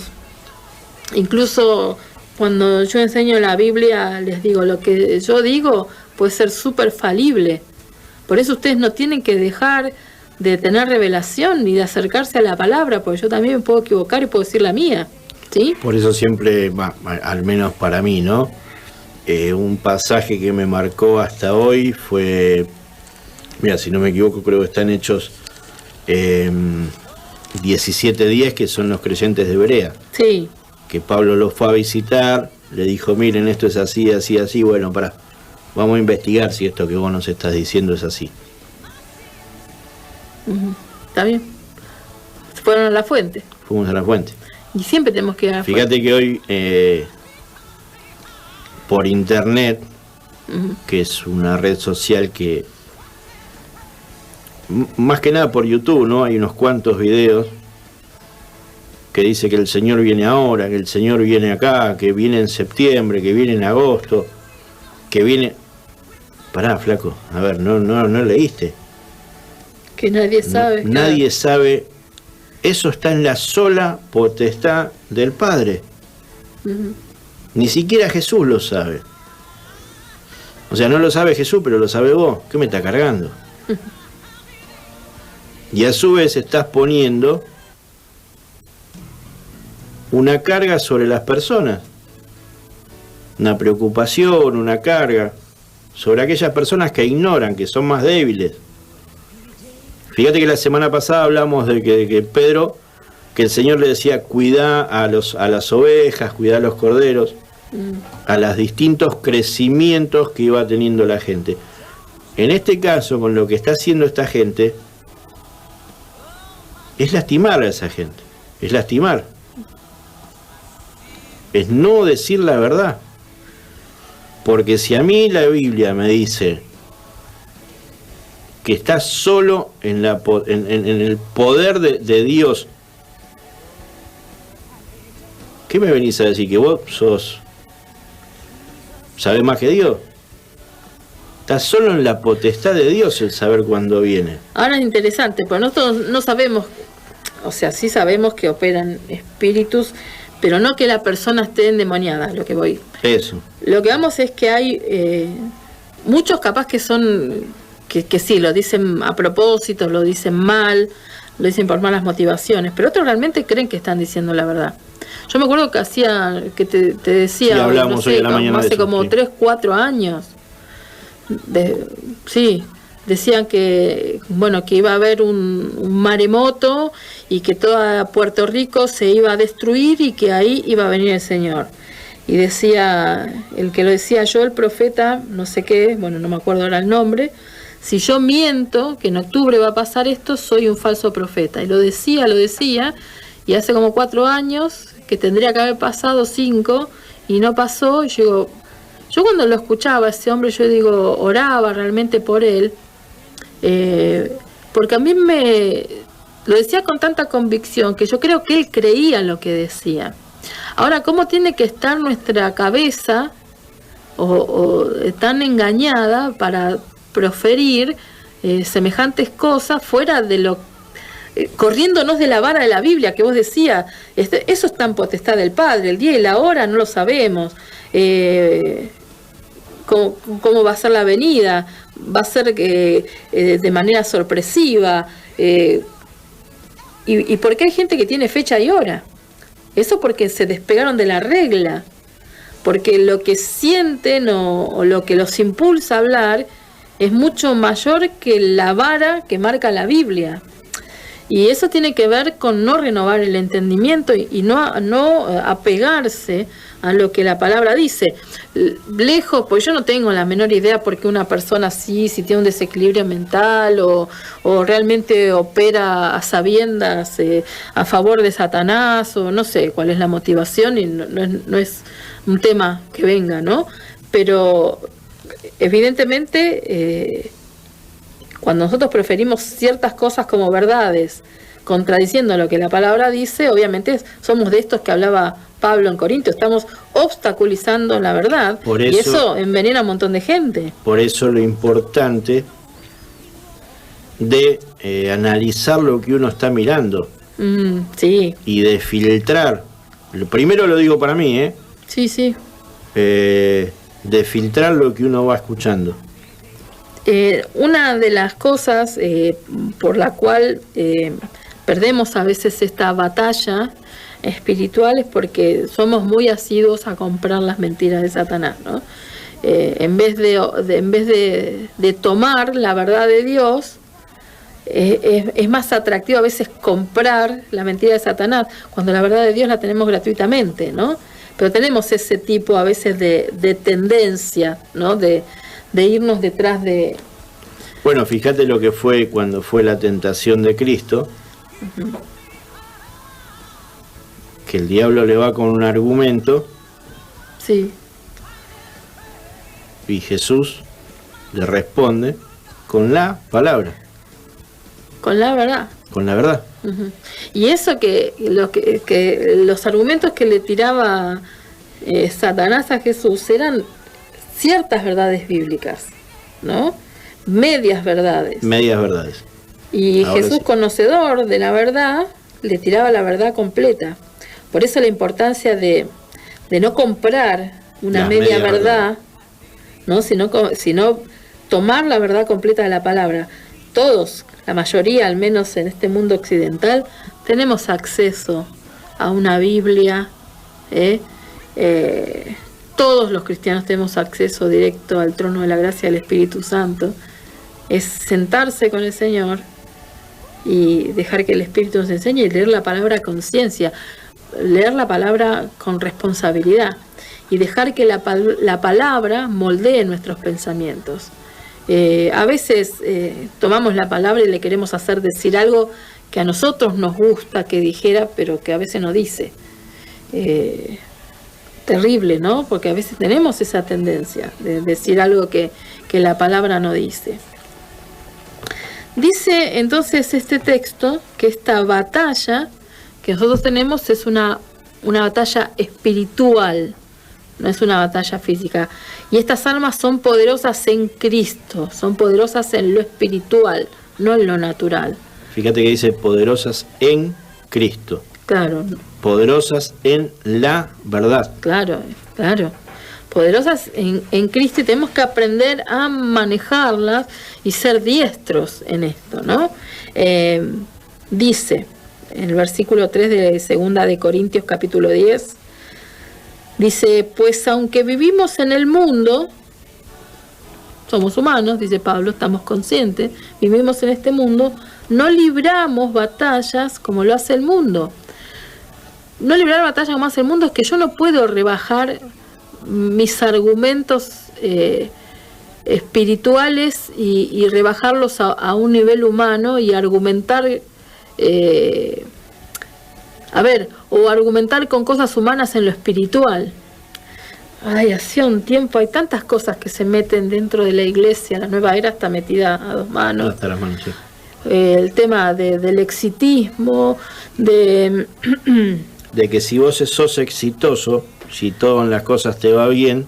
S2: incluso cuando yo enseño la Biblia, les digo, lo que yo digo puede ser súper falible. Por eso ustedes no tienen que dejar de tener revelación ni de acercarse a la palabra, porque yo también me puedo equivocar y puedo decir la mía, ¿sí?
S1: Por eso siempre, al menos para mí, ¿no? un pasaje que me marcó hasta hoy fue, mira, si no me equivoco, creo que está en Hechos 17:10, que son los creyentes de Berea.
S2: Sí.
S1: Que Pablo los fue a visitar, le dijo, miren, esto es así, así, así, bueno, vamos a investigar si esto que vos nos estás diciendo es así.
S2: Está bien. Fueron a la fuente.
S1: Fuimos a la fuente.
S2: Y siempre tenemos que ir a la fuente.
S1: Fíjate que hoy, por internet, que es una red social que, más que nada por YouTube, ¿no? Hay unos cuantos videos que dice que el Señor viene ahora, que el Señor viene acá, que viene en septiembre, que viene en agosto, que viene... Pará, flaco, a ver, no leíste.
S2: Que nadie sabe.
S1: Nadie sabe. Eso está en la sola potestad del Padre. Ni siquiera Jesús lo sabe. O sea, no lo sabe Jesús, pero lo sabe vos. ¿Qué me está cargando? Y a su vez estás poniendo una carga sobre las personas. Una preocupación, una carga sobre aquellas personas que ignoran, que son más débiles. Fíjate que la semana pasada hablamos de que Pedro, que el Señor le decía, cuidá a las ovejas, cuidá a los corderos, a los distintos crecimientos que iba teniendo la gente. En este caso, con lo que está haciendo esta gente, es lastimar a esa gente, es lastimar. Es no decir la verdad. Porque si a mí la Biblia me dice que estás solo en el poder de Dios, ¿qué me venís a decir? ¿Que vos sabés más que Dios? Estás solo en la potestad de Dios el saber cuándo viene.
S2: Ahora es interesante, porque nosotros no sabemos, o sea, sí sabemos que operan espíritus, pero no que la persona esté endemoniada, lo que voy.
S1: Eso.
S2: Lo que vamos es que hay muchos capaz que son, que sí, lo dicen a propósito, lo dicen mal, lo dicen por malas motivaciones, pero otros realmente creen que están diciendo la verdad. Yo me acuerdo que te decía,
S1: sí, hablamos, no sé, hoy en la mañana
S2: hace
S1: de eso,
S2: como
S1: sí.
S2: 3, 4 años, sí, decían que, bueno, que iba a haber un maremoto y que toda Puerto Rico se iba a destruir y que ahí iba a venir el Señor. Y decía, el que lo decía yo, el profeta, no sé qué, bueno, no me acuerdo ahora el nombre, si yo miento que en octubre va a pasar esto, soy un falso profeta. Y lo decía, y hace como 4 años, que tendría que haber pasado 5, y no pasó, y yo cuando lo escuchaba, ese hombre, yo digo, oraba realmente por él, porque a mí lo decía con tanta convicción, que yo creo que él creía lo que decía. Ahora, ¿cómo tiene que estar nuestra cabeza o tan engañada para proferir semejantes cosas fuera de lo corriéndonos de la vara de la Biblia que vos decías? Eso está en potestad del Padre, el día y la hora no lo sabemos. ¿Cómo va a ser la venida? Va a ser de manera sorpresiva. ¿Y por qué hay gente que tiene fecha y hora? Eso porque se despegaron de la regla, porque lo que sienten o lo que los impulsa a hablar es mucho mayor que la vara que marca la Biblia. Y eso tiene que ver con no renovar el entendimiento y no apegarse a lo que la palabra dice. Lejos, pues yo no tengo la menor idea por qué una persona así, si tiene un desequilibrio mental o realmente opera a sabiendas a favor de Satanás, o no sé cuál es la motivación, y no es un tema que venga, ¿no? Pero evidentemente cuando nosotros preferimos ciertas cosas como verdades, contradiciendo lo que la palabra dice, obviamente somos de estos que hablaba Pablo en Corintios, estamos obstaculizando la verdad, y eso envenena a un montón de gente. Por eso lo importante de analizar lo que uno está mirando, sí, y de filtrar. Primero lo digo para mí, sí, sí, de filtrar lo que uno va escuchando. Una de las cosas por la cual perdemos a veces esta batalla espiritual es porque somos muy asiduos a comprar las mentiras de Satanás, ¿no? en vez de tomar la verdad de Dios, es más atractivo a veces comprar la mentira de Satanás, cuando la verdad de Dios la tenemos gratuitamente, ¿no? Pero tenemos ese tipo a veces de tendencia, ¿no? De irnos detrás de...
S1: Bueno, fíjate lo que fue cuando fue la tentación de Cristo, que el diablo le va con un argumento,
S2: sí,
S1: y Jesús le responde con la palabra.
S2: Con la verdad.
S1: Con la verdad.
S2: Uh-huh. Y eso que los argumentos que le tiraba Satanás a Jesús eran ciertas verdades bíblicas, ¿no? Medias verdades.
S1: Medias verdades.
S2: Y
S1: ahora
S2: Jesús,
S1: sí,
S2: conocedor de la verdad, le tiraba la verdad completa. Por eso la importancia de no comprar una media verdad, ¿no? Sino tomar la verdad completa de la palabra. Todos, la mayoría, al menos en este mundo occidental, tenemos acceso a una Biblia. Todos los cristianos tenemos acceso directo al trono de la gracia del Espíritu Santo. Es sentarse con el Señor y dejar que el Espíritu nos enseñe y leer la palabra con conciencia, leer la palabra con responsabilidad y dejar que la palabra moldee nuestros pensamientos. A veces tomamos la palabra y le queremos hacer decir algo que a nosotros nos gusta que dijera, pero que a veces no dice. Terrible, ¿no? Porque a veces tenemos esa tendencia de decir algo que la palabra no dice. Dice entonces este texto que esta batalla que nosotros tenemos es una batalla espiritual, no es una batalla física. Y estas armas son poderosas en Cristo, son poderosas en lo espiritual, no en lo natural.
S1: Fíjate que dice poderosas en Cristo.
S2: Claro.
S1: Poderosas en la verdad.
S2: Claro, claro. Poderosas en Cristo, y tenemos que aprender a manejarlas y ser diestros en esto, ¿no? Dice en el versículo 3 de 2 de Corintios capítulo 10, dice, pues aunque vivimos en el mundo, somos humanos, dice Pablo, estamos conscientes, vivimos en este mundo, no libramos batallas como lo hace el mundo. No librar batallas como hace el mundo es que yo no puedo rebajar mis argumentos espirituales y rebajarlos a un nivel humano y argumentar, o argumentar con cosas humanas en lo espiritual. Ay, hacía un tiempo, hay tantas cosas que se meten dentro de la iglesia, la nueva era está metida a dos manos.
S1: Hasta las manos, sí.
S2: El tema del exitismo, de
S1: que si vos sos exitoso, si todo en las cosas te va bien,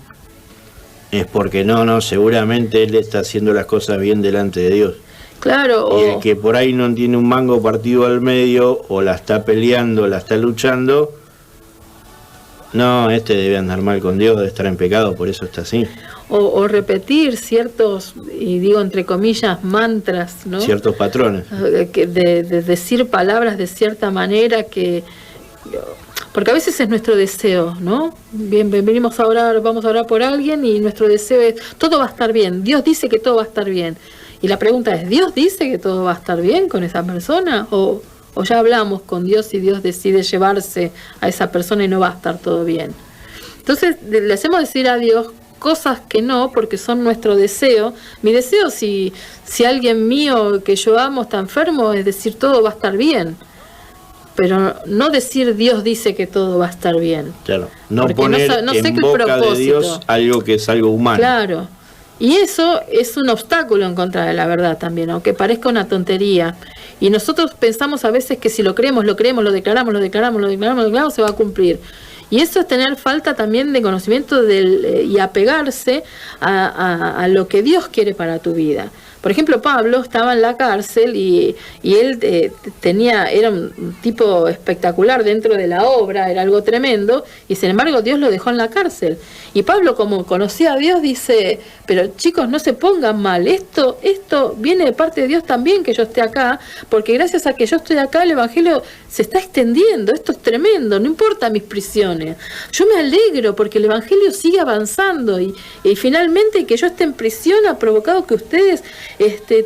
S1: es porque seguramente él está haciendo las cosas bien delante de Dios.
S2: Claro.
S1: Y el que por ahí no tiene un mango partido al medio, o la está peleando, la está luchando, este debe andar mal con Dios, debe estar en pecado, por eso está así.
S2: O repetir ciertos, y digo entre comillas, mantras, ¿no?
S1: Ciertos patrones.
S2: De decir palabras de cierta manera porque a veces es nuestro deseo, ¿no? Bien, venimos a orar, vamos a orar por alguien y nuestro deseo es, todo va a estar bien, Dios dice que todo va a estar bien. Y la pregunta es, ¿Dios dice que todo va a estar bien con esa persona? ¿O ya hablamos con Dios y Dios decide llevarse a esa persona y no va a estar todo bien? Entonces, le hacemos decir a Dios cosas que no, porque son nuestro deseo. Mi deseo, si alguien mío que yo amo está enfermo, es decir, todo va a estar bien. Pero no decir Dios dice que todo va a estar bien. Claro,
S1: no poner en boca de Dios algo que es algo humano.
S2: Claro, y eso es un obstáculo en contra de la verdad también, aunque parezca una tontería. Y nosotros pensamos a veces que si lo creemos, lo declaramos, se va a cumplir. Y eso es tener falta también de conocimiento y apegarse a lo que Dios quiere para tu vida. Por ejemplo, Pablo estaba en la cárcel y él era un tipo espectacular dentro de la obra, era algo tremendo, y sin embargo Dios lo dejó en la cárcel. Y Pablo, como conocía a Dios, dice, pero chicos, no se pongan mal, esto viene de parte de Dios también que yo esté acá, porque gracias a que yo estoy acá el Evangelio se está extendiendo, esto es tremendo, no importa mis prisiones. Yo me alegro porque el Evangelio sigue avanzando y finalmente que yo esté en prisión ha provocado que ustedes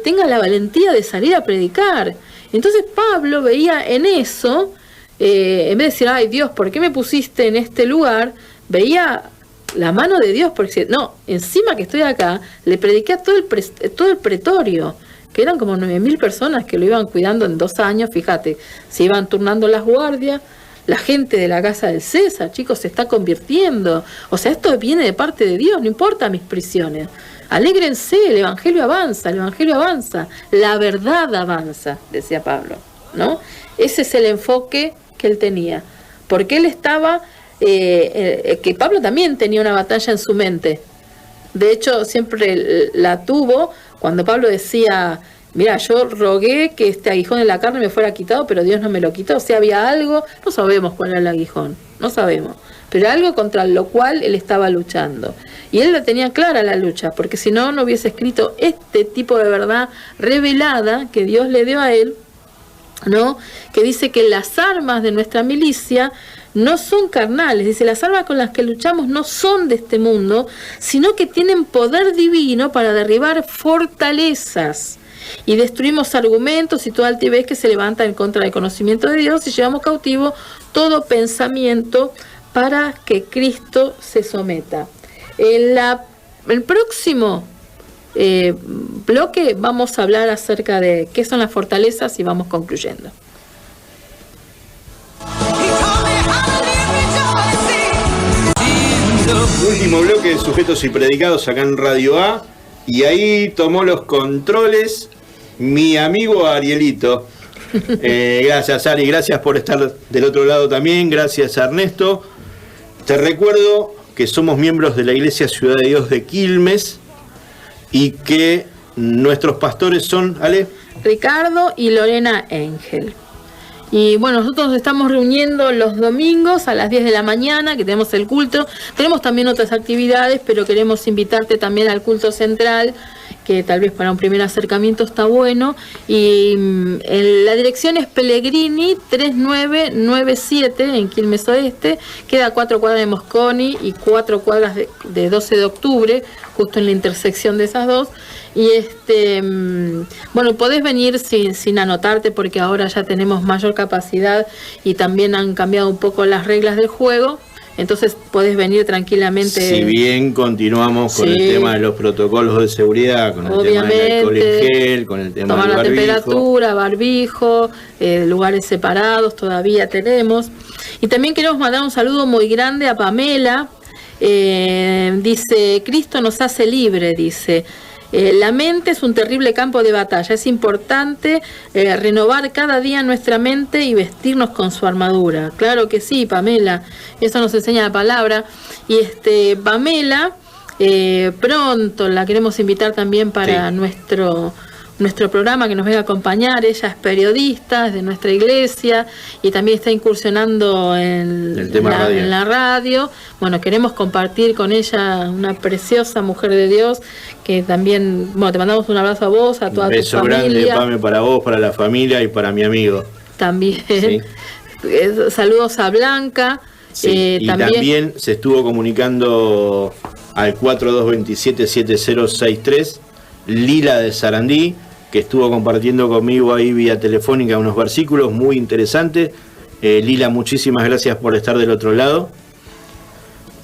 S2: tengan la valentía de salir a predicar. Entonces Pablo veía en eso, en vez de decir, ay Dios, ¿por qué me pusiste en este lugar? Veía la mano de Dios, porque no, encima que estoy acá, le prediqué a todo el pretorio, que eran como 9.000 personas que lo iban cuidando en 2 años, fíjate, se iban turnando las guardias, la gente de la casa del César, chicos, se está convirtiendo. O sea, esto viene de parte de Dios, no importa mis prisiones. Alégrense, el Evangelio avanza, la verdad avanza, decía Pablo, ¿no? Ese es el enfoque que él tenía, porque él estaba, que Pablo también tenía una batalla en su mente. De hecho, siempre la tuvo cuando Pablo decía, mira, yo rogué que este aguijón de la carne me fuera quitado, pero Dios no me lo quitó. O sea, había algo, no sabemos cuál era el aguijón, no sabemos, pero algo contra lo cual él estaba luchando. Y él la tenía clara la lucha, porque si no, no hubiese escrito este tipo de verdad revelada que Dios le dio a él, ¿no? Que dice que las armas de nuestra milicia no son carnales, dice, las armas con las que luchamos no son de este mundo, sino que tienen poder divino para derribar fortalezas. Y destruimos argumentos y toda altivez que se levanta en contra del conocimiento de Dios y llevamos cautivo todo pensamiento para que Cristo se someta. En el próximo bloque vamos a hablar acerca de qué son las fortalezas y vamos concluyendo.
S1: Último bloque de Sujetos y Predicados acá en Radio A, y ahí tomó los controles mi amigo Arielito. Gracias Ari, gracias por estar del otro lado también, gracias Ernesto. Te recuerdo que somos miembros de la Iglesia Ciudad de Dios de Quilmes y que nuestros pastores son, Ale,
S2: Ricardo y Lorena Engel. Y bueno, nosotros nos estamos reuniendo los domingos a las 10 de la mañana, que tenemos el culto. Tenemos también otras actividades, pero queremos invitarte también al culto central, que tal vez para un primer acercamiento está bueno. Y la dirección es Pellegrini 3997 en Quilmes Oeste, queda a 4 cuadras de Mosconi y 4 cuadras de 12 de octubre, justo en la intersección de esas dos. Y bueno, podés venir sin anotarte porque ahora ya tenemos mayor capacidad y también han cambiado un poco las reglas del juego. Entonces podés venir tranquilamente. Si
S1: bien continuamos con el tema de los protocolos de seguridad, con el tema del alcohol en gel, con el tema del barbijo. Tomar la temperatura,
S2: barbijo, lugares separados todavía tenemos. Y también queremos mandar un saludo muy grande a Pamela. Dice, Cristo nos hace libre, dice. La mente es un terrible campo de batalla. Es importante renovar cada día nuestra mente y vestirnos con su armadura. Claro que sí, Pamela. Eso nos enseña la palabra. Y Pamela, pronto la queremos invitar también para nuestro programa, que nos venga a acompañar. Ella es periodista, es de nuestra iglesia y también está incursionando en la radio. Bueno, queremos compartir con ella, una preciosa mujer de Dios, que también, bueno, te mandamos un abrazo a vos, a toda tu familia.
S1: Un beso grande, Pame, para vos, para la familia y para mi amigo.
S2: También. ¿Sí? Saludos a Blanca.
S1: Sí, y también se estuvo comunicando al 4227-7063 Lila de Sarandí, que estuvo compartiendo conmigo ahí vía telefónica unos versículos muy interesantes. Lila, muchísimas gracias por estar del otro lado.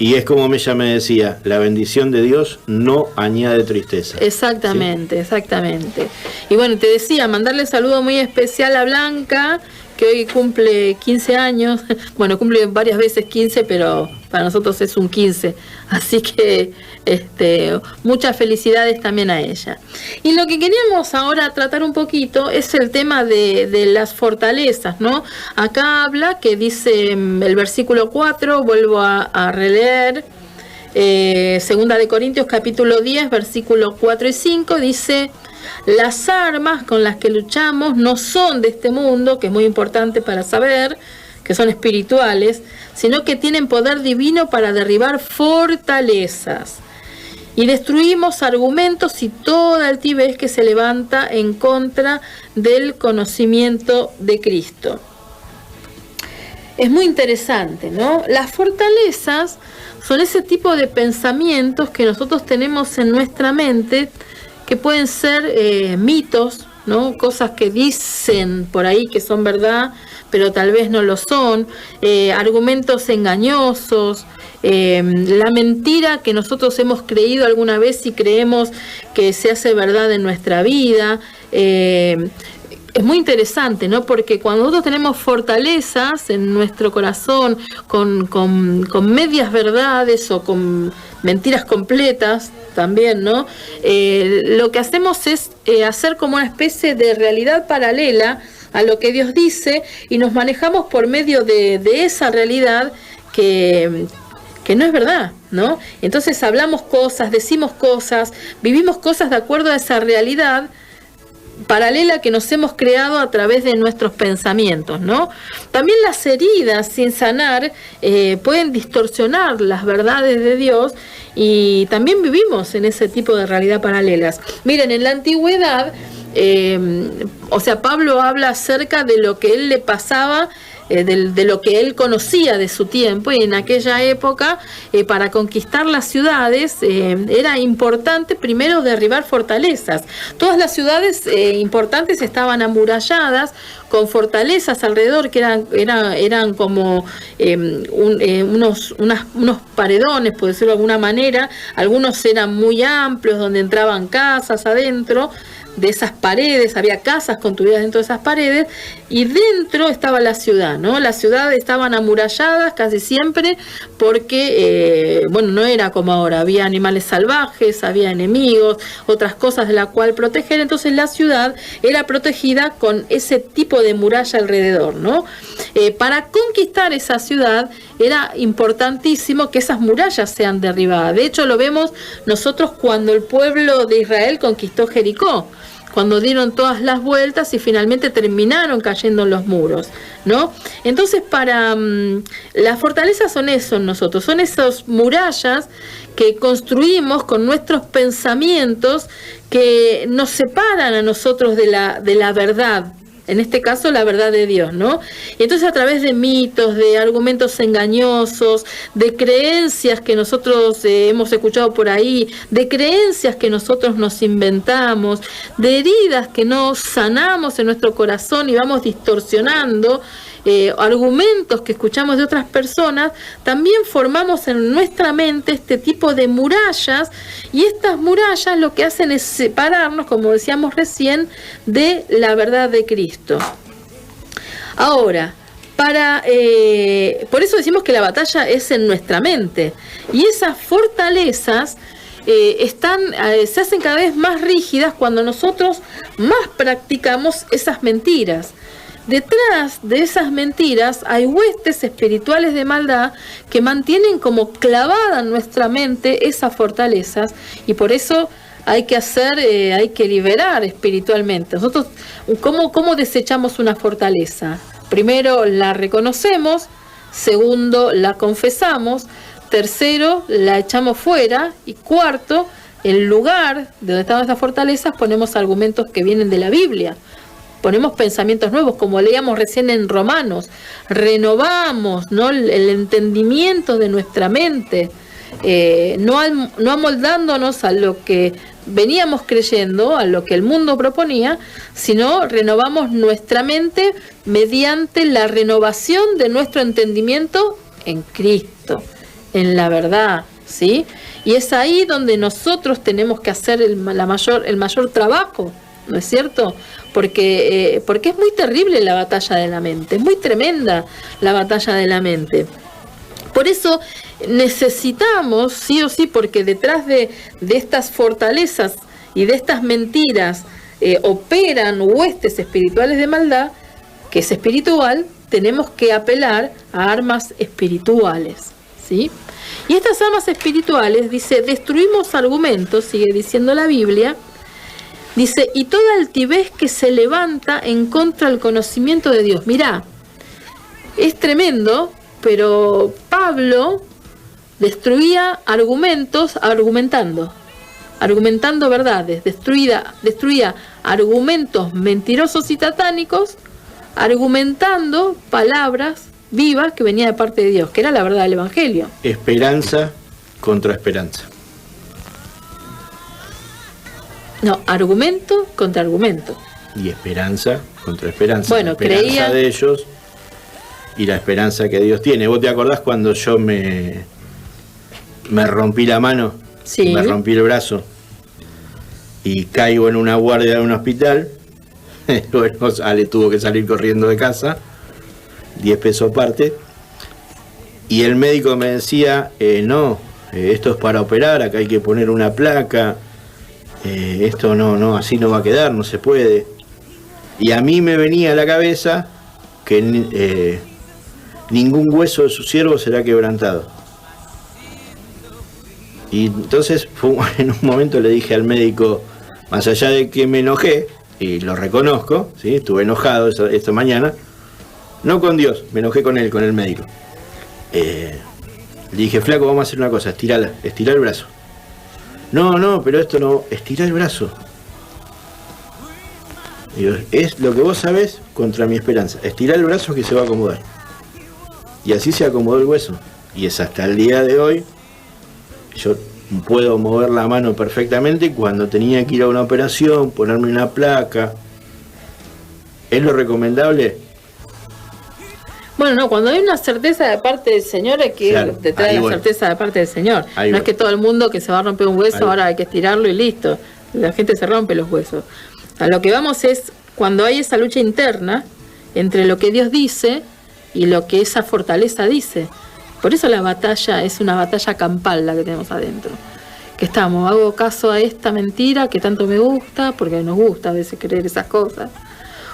S1: Y es como ella me decía, la bendición de Dios no añade tristeza.
S2: Exactamente, ¿sí? Exactamente. Y bueno, te decía, mandarle saludo muy especial a Blanca, que hoy cumple 15 años. Bueno, cumple varias veces 15, pero para nosotros es un 15. Así que muchas felicidades también a ella. Y lo que queríamos ahora tratar un poquito es el tema de las fortalezas, ¿no? Acá habla que dice el versículo 4, vuelvo a releer, Segunda de Corintios capítulo 10, versículos 4 y 5, dice: Las armas con las que luchamos no son de este mundo, que es muy importante para saber, que son espirituales, sino que tienen poder divino para derribar fortalezas. Y destruimos argumentos y toda altivez que se levanta en contra del conocimiento de Cristo. Es muy interesante, ¿no? Las fortalezas son ese tipo de pensamientos que nosotros tenemos en nuestra mente, que pueden ser mitos, ¿no? Cosas que dicen por ahí que son verdad, pero tal vez no lo son, argumentos engañosos, la mentira que nosotros hemos creído alguna vez y creemos que se hace verdad en nuestra vida. Es muy interesante, ¿no? Porque cuando nosotros tenemos fortalezas en nuestro corazón, con medias verdades o con mentiras completas también, ¿no? Lo que hacemos es hacer como una especie de realidad paralela a lo que Dios dice, y nos manejamos por medio de esa realidad que no es verdad, ¿no? Entonces hablamos cosas, decimos cosas, vivimos cosas de acuerdo a esa realidad paralela que nos hemos creado a través de nuestros pensamientos, ¿no? También las heridas sin sanar pueden distorsionar las verdades de Dios, y también vivimos en ese tipo de realidad paralelas. Miren, en la antigüedad, Pablo habla acerca de lo que él le pasaba, de lo que él conocía de su tiempo, y en aquella época para conquistar las ciudades era importante primero derribar fortalezas. Todas las ciudades importantes estaban amuralladas con fortalezas alrededor, que eran como unos paredones, por decirlo de alguna manera. Algunos eran muy amplios, donde entraban casas adentro de esas paredes, había casas construidas dentro de esas paredes, y dentro estaba la ciudad, ¿no? Las ciudades estaban amuralladas casi siempre porque, no era como ahora, había animales salvajes, había enemigos, otras cosas de la cual proteger. Entonces la ciudad era protegida con ese tipo de muralla alrededor, ¿no? Para conquistar esa ciudad era importantísimo que esas murallas sean derribadas. De hecho, lo vemos nosotros cuando el pueblo de Israel conquistó Jericó, cuando dieron todas las vueltas y finalmente terminaron cayendo en los muros, ¿no? Entonces, las fortalezas son eso en nosotros, son esas murallas que construimos con nuestros pensamientos, que nos separan a nosotros de la verdad. En este caso, la verdad de Dios, ¿no? Y entonces, a través de mitos, de argumentos engañosos, de creencias que nosotros hemos escuchado por ahí, de creencias que nosotros nos inventamos, de heridas que no sanamos en nuestro corazón y vamos distorsionando, argumentos que escuchamos de otras personas, también formamos en nuestra mente este tipo de murallas, y estas murallas lo que hacen es separarnos, como decíamos recién, de la verdad de Cristo. Ahora, por eso decimos que la batalla es en nuestra mente, y esas fortalezas se hacen cada vez más rígidas cuando nosotros más practicamos esas mentiras. Detrás de esas mentiras hay huestes espirituales de maldad que mantienen como clavada en nuestra mente esas fortalezas, y por eso hay que liberar espiritualmente. Nosotros, ¿cómo desechamos una fortaleza? Primero, la reconocemos. Segundo, la confesamos. Tercero, la echamos fuera. Y cuarto, en lugar de donde están esas fortalezas, ponemos argumentos que vienen de la Biblia. Ponemos pensamientos nuevos, como leíamos recién en Romanos. Renovamos, ¿no?, el entendimiento de nuestra mente, no amoldándonos a lo que veníamos creyendo, a lo que el mundo proponía, sino renovamos nuestra mente mediante la renovación de nuestro entendimiento en Cristo, en la verdad, ¿sí? Y es ahí donde nosotros tenemos que hacer el mayor trabajo, ¿no es cierto? Porque es muy terrible la batalla de la mente, es muy tremenda la batalla de la mente. Por eso necesitamos, sí o sí, porque detrás de estas fortalezas y de estas mentiras operan huestes espirituales de maldad, que es espiritual. Tenemos que apelar a armas espirituales, ¿sí? Y estas armas espirituales, dice, destruimos argumentos, sigue diciendo la Biblia, Dice, y toda altivez que se levanta en contra del conocimiento de Dios. Mirá, es tremendo, pero Pablo destruía argumentos argumentando verdades, destruía argumentos mentirosos y satánicos, argumentando palabras vivas que venían de parte de Dios, que era la verdad del Evangelio.
S1: Esperanza contra esperanza.
S2: No, argumento contra argumento.
S1: Y esperanza contra esperanza.
S2: Bueno,
S1: la esperanza
S2: creía
S1: de ellos y la esperanza que Dios tiene. ¿Vos te acordás cuando yo me rompí la mano?
S2: Sí.
S1: Me rompí el brazo y caigo en una guardia de un hospital. Bueno, Ale tuvo que salir corriendo de casa, 10 pesos aparte, y el médico me decía, no, esto es para operar, acá hay que poner una placa, esto no, así no va a quedar, no se puede. Y a mí me venía a la cabeza que ningún hueso de su siervo será quebrantado. Y entonces en un momento le dije al médico, más allá de que me enojé, y lo reconozco, ¿sí? Estuve enojado esta mañana, no con Dios, me enojé con él, con el médico. Le dije, flaco, vamos a hacer una cosa, estira el brazo. No, pero esto no, estira el brazo. Digo, es lo que vos sabés contra mi esperanza, estira el brazo que se va a acomodar. Y así se acomodó el hueso. Y es hasta el día de hoy, yo puedo mover la mano perfectamente. Cuando tenía que ir a una operación, ponerme una placa, ¿es lo recomendable?
S2: Bueno, no, cuando hay una certeza de parte del Señor, hay que ir detrás de la certeza de parte del Señor. No es que todo el mundo que se va a romper un hueso, ahora hay que estirarlo y listo. La gente se rompe los huesos. A lo que vamos es cuando hay esa lucha interna entre lo que Dios dice y lo que esa fortaleza dice. Por eso la batalla es una batalla campal la que tenemos adentro. Que estamos, hago caso a esta mentira que tanto me gusta, porque nos gusta a veces creer esas cosas.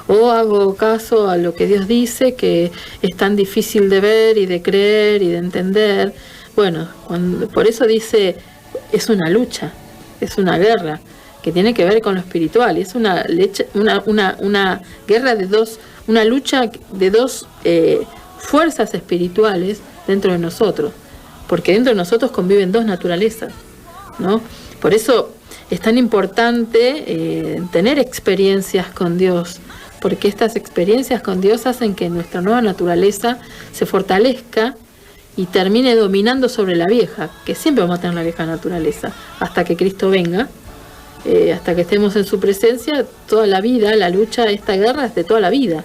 S2: O hago caso a lo que Dios dice, que es tan difícil de ver y de creer y de entender. Bueno, por eso dice, es una lucha, es una guerra, que tiene que ver con lo espiritual. Es una guerra de dos, una lucha de dos fuerzas espirituales dentro de nosotros, porque dentro de nosotros conviven dos naturalezas, ¿no? Por eso es tan importante tener experiencias con Dios, porque estas experiencias con Dios hacen que nuestra nueva naturaleza se fortalezca y termine dominando sobre la vieja, que siempre vamos a tener la vieja naturaleza, hasta que Cristo venga, hasta que estemos en su presencia. Toda la vida, la lucha, esta guerra es de toda la vida,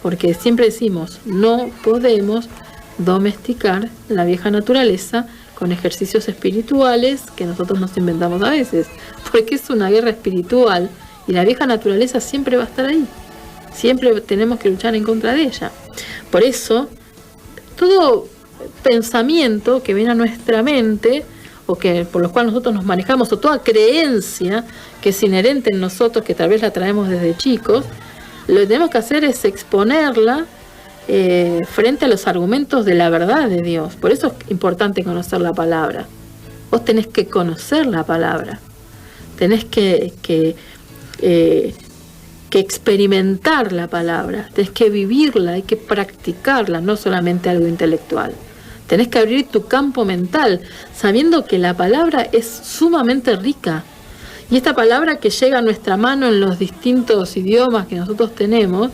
S2: porque siempre decimos, no podemos domesticar la vieja naturaleza con ejercicios espirituales que nosotros nos inventamos a veces, porque es una guerra espiritual y la vieja naturaleza siempre va a estar ahí, siempre tenemos que luchar en contra de ella. Por eso todo pensamiento que viene a nuestra mente o que por los cuales nosotros nos manejamos, o toda creencia que es inherente en nosotros, que tal vez la traemos desde chicos, lo que tenemos que hacer es exponerla frente a los argumentos de la verdad de Dios. Por eso es importante conocer la palabra. Vos tenés que conocer la palabra, tenés que experimentar la palabra, tenés que vivirla, hay que practicarla, no solamente algo intelectual. Tenés que abrir tu campo mental, sabiendo que la palabra es sumamente rica. Y esta palabra que llega a nuestra mano en los distintos idiomas que nosotros tenemos,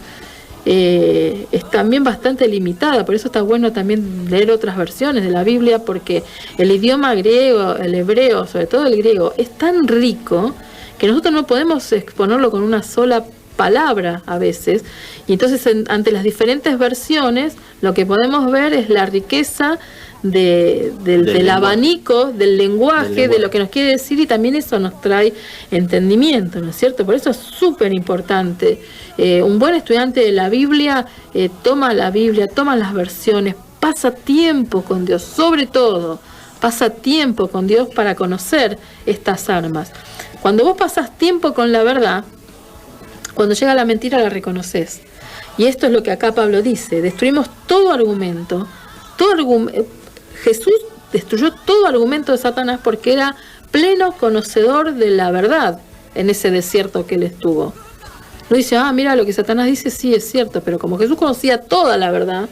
S2: es también bastante limitada. Por eso está bueno también leer otras versiones de la Biblia, porque el idioma griego, el hebreo, sobre todo el griego, es tan rico que nosotros no podemos exponerlo con una sola palabra a veces. Y entonces ante las diferentes versiones lo que podemos ver es la riqueza del abanico, del lenguaje, de lo que nos quiere decir, y también eso nos trae entendimiento, ¿no es cierto? Por eso es súper importante. Un buen estudiante de la Biblia toma la Biblia, toma las versiones, pasa tiempo con Dios, sobre todo, pasa tiempo con Dios para conocer estas armas. Cuando vos pasás tiempo con la verdad, cuando llega la mentira la reconoces. Y esto es lo que acá Pablo dice, destruimos todo argumento. Jesús destruyó todo argumento de Satanás porque era pleno conocedor de la verdad. en ese desierto que él estuvo. No dice, mira, lo que Satanás dice sí es cierto, pero como Jesús conocía toda la verdad,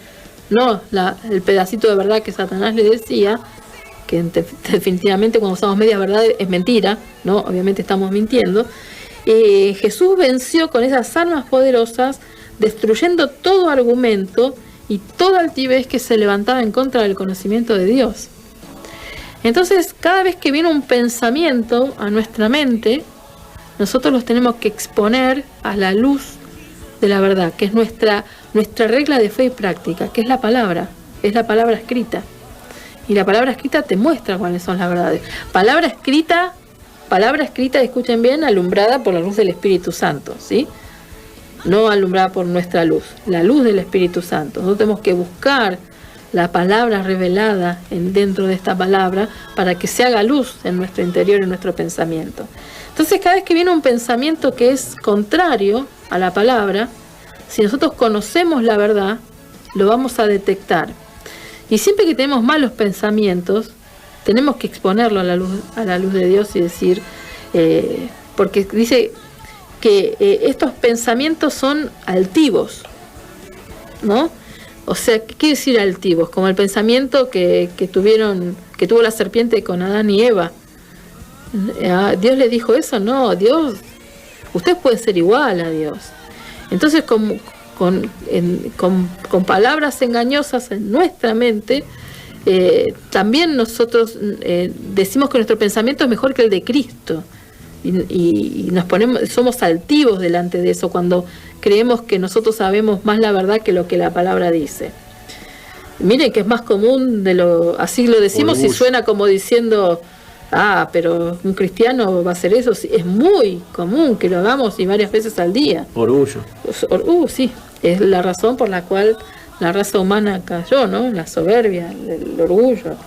S2: no el pedacito de verdad que Satanás le decía, que definitivamente cuando usamos media verdad es mentira, ¿no? Obviamente estamos mintiendo. Jesús venció con esas armas poderosas, destruyendo todo argumento y toda altivez que se levantaba en contra del conocimiento de Dios. Entonces, cada vez que viene un pensamiento a nuestra mente, nosotros los tenemos que exponer a la luz de la verdad, que es nuestra regla de fe y práctica, que es la palabra escrita. Y la palabra escrita te muestra cuáles son las verdades. Palabra escrita, escuchen bien, alumbrada por la luz del Espíritu Santo, ¿sí? No alumbrada por nuestra luz, la luz del Espíritu Santo. Nosotros tenemos que buscar la palabra revelada dentro de esta palabra para que se haga luz en nuestro interior, en nuestro pensamiento. Entonces, cada vez que viene un pensamiento que es contrario a la palabra, si nosotros conocemos la verdad, lo vamos a detectar. Y siempre que tenemos malos pensamientos, tenemos que exponerlo a la luz de Dios y decir, porque dice que estos pensamientos son altivos, ¿no? O sea, ¿qué quiere decir altivos? Como el pensamiento que tuvo la serpiente con Adán y Eva. ¿Dios le dijo eso? No, Dios, usted puede ser igual a Dios. Entonces, con palabras engañosas en nuestra mente, también nosotros decimos que nuestro pensamiento es mejor que el de Cristo y somos altivos delante de eso cuando creemos que nosotros sabemos más la verdad que lo que la palabra dice. Miren que es más común así lo decimos y suena como diciendo, pero un cristiano va a hacer eso. Es muy común que lo hagamos y varias veces al día.
S1: Orgullo.
S2: Sí. Es la razón por la cual la raza humana cayó, ¿no? La soberbia, el orgullo.